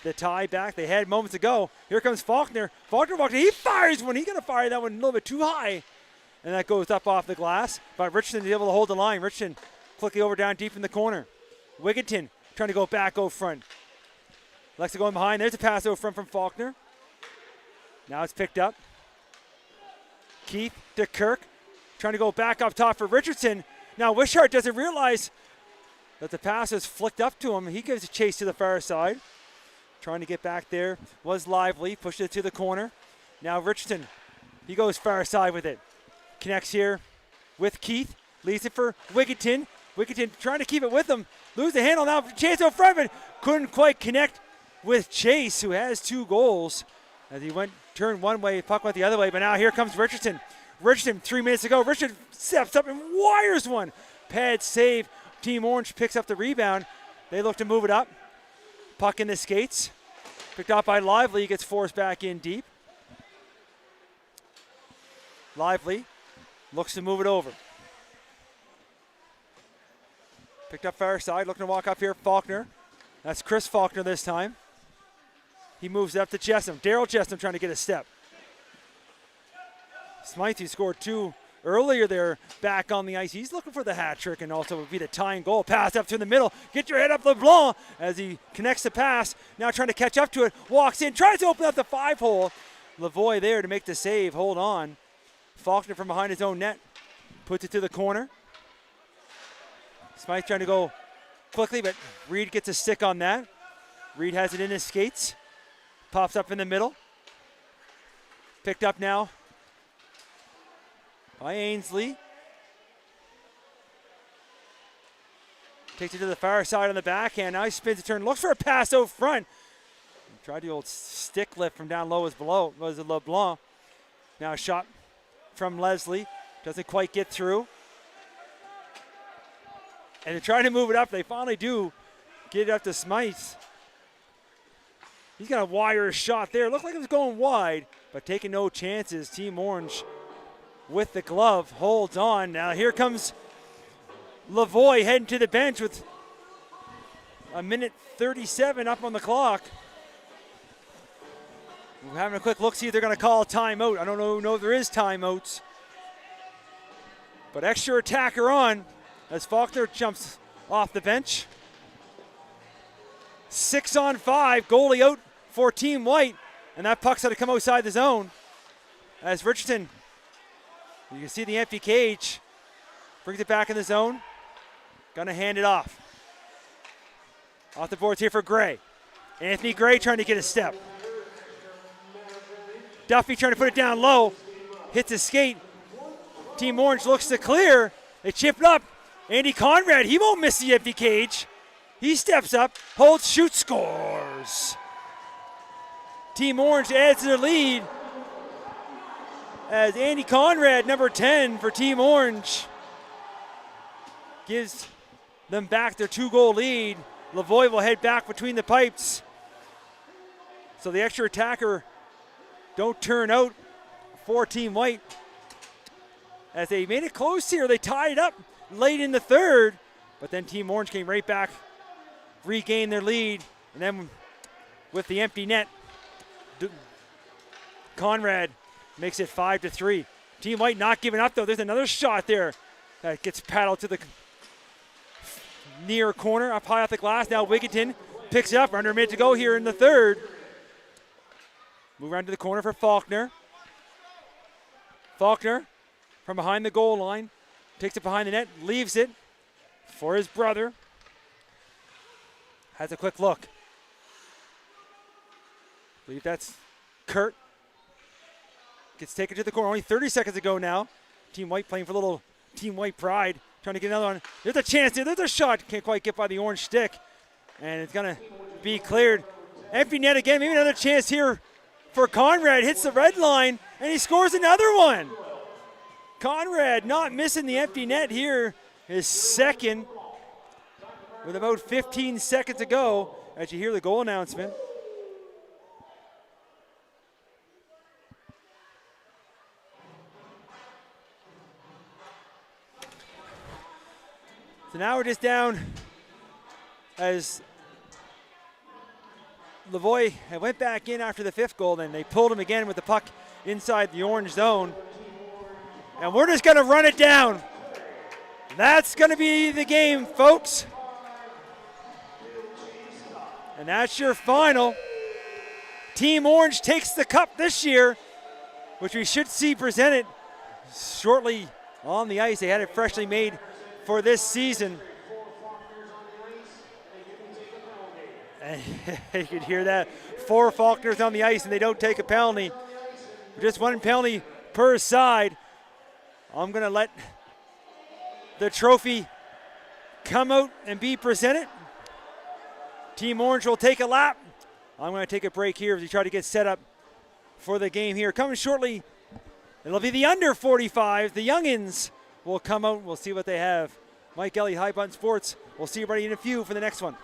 [SPEAKER 7] the tie back. They had moments ago. Here comes Faulkner. Faulkner walks in. He fires one. He's going to fire that one a little bit too high. And that goes up off the glass. But Richardson is able to hold the line. Richardson quickly over down deep in the corner. Wigginton trying to go back over front. Alexa going behind. There's a pass over front from Faulkner. Now it's picked up. Keith to Kirk. Trying to go back up top for Richardson. Now Wishart doesn't realize that the pass is flicked up to him. He gives a chase to the far side. Trying to get back there. Was lively. Pushed it to the corner. Now Richardson. He goes far side with it. Connects here with Keith. Leads it for Wigginton. Wigginton trying to keep it with him. Lose the handle now. Chase over front, but couldn't quite connect with Chase, who has 2 goals. As he turned one way, puck went the other way, but now here comes Richardson. Richardson 3 minutes ago. Richardson steps up and wires one. Pad save. Team Orange picks up the rebound. They look to move it up. Puck in the skates. Picked off by Lively, gets forced back in deep. Lively looks to move it over. Picked up far side, looking to walk up here. Faulkner. That's Chris Faulkner this time. He moves up to Jessom. Daryl Jessom trying to get a step. Smythe, who scored 2 earlier there, back on the ice. He's looking for the hat trick and also would be the tying goal. Pass up to the middle. Get your head up, LeBlanc, as he connects the pass. Now trying to catch up to it. Walks in, tries to open up the 5-hole. Lavoie there to make the save. Hold on. Faulkner from behind his own net. Puts it to the corner. Smythe trying to go quickly, but Reed gets a stick on that. Reed has it in his skates. Pops up in the middle. Picked up now by Ainsley. Takes it to the far side on the backhand. Now he spins a turn. Looks for a pass out front. Tried the old stick lift from down low was LeBlanc. Now a shot from Leslie. Doesn't quite get through. And they're trying to move it up. They finally do get it up to Smythe. He's got a wire shot there. Looked like it was going wide, but taking no chances. Team Orange with the glove holds on. Now here comes Lavoie heading to the bench with a minute 37 up on the clock. We're having a quick look, see if they're going to call a timeout. I don't know if there is timeouts. But extra attacker on as Faulkner jumps off the bench. 6-on-5, goalie out for Team White, and that puck's going to come outside the zone. As Richardson, you can see the empty cage, brings it back in the zone. Gonna hand it off. Off the boards here for Gray. Anthony Gray trying to get a step. Duffy trying to put it down low. Hits his skate. Team Orange looks to clear. They chip it up. Andy Conrad, he won't miss the empty cage. He steps up, holds, shoots, scores. Team Orange adds to their lead as Andy Conrad, number 10 for Team Orange, gives them back their 2-goal lead. Lavoie will head back between the pipes. So the extra attacker don't turn out for Team White. As they made it close here, they tied it up late in the third, but then Team Orange came right back, regained their lead, and then with the empty net, Conrad makes it 5-3. Team White not giving up though. There's another shot there that gets paddled to the near corner, up high off the glass. Now Wigginton picks it up, under a minute to go here in the third. Move around to the corner for Faulkner. Faulkner from behind the goal line, takes it behind the net, leaves it for his brother. Has a quick look. I believe that's Kurt. Gets taken to the corner. Only 30 seconds to go now. Team White playing for a little Team White pride. Trying to get another one. There's a chance there. There's a shot. Can't quite get by the orange stick. And it's going to be cleared. Empty net again. Maybe another chance here for Conrad. Hits the red line. And he scores another one. Conrad not missing the empty net here. His second. With about 15 seconds to go. As you hear the goal announcement. So now we're just down as Lavoie went back in after the 5th goal, then they pulled him again with the puck inside the orange zone. And we're just gonna run it down. That's gonna be the game, folks. And that's your final. Team Orange takes the cup this year, which we should see presented shortly on the ice. They had it freshly made for this season. And you can hear that. 4 Faulkners on the ice and they don't take a penalty. Just 1 penalty per side. I'm going to let the trophy come out and be presented. Team Orange will take a lap. I'm going to take a break here as we try to get set up for the game here. Coming shortly, it'll be the under 45. The youngins will come out. We'll see what they have. Mike Elliott, High Button Sports. We'll see everybody in a few for the next one.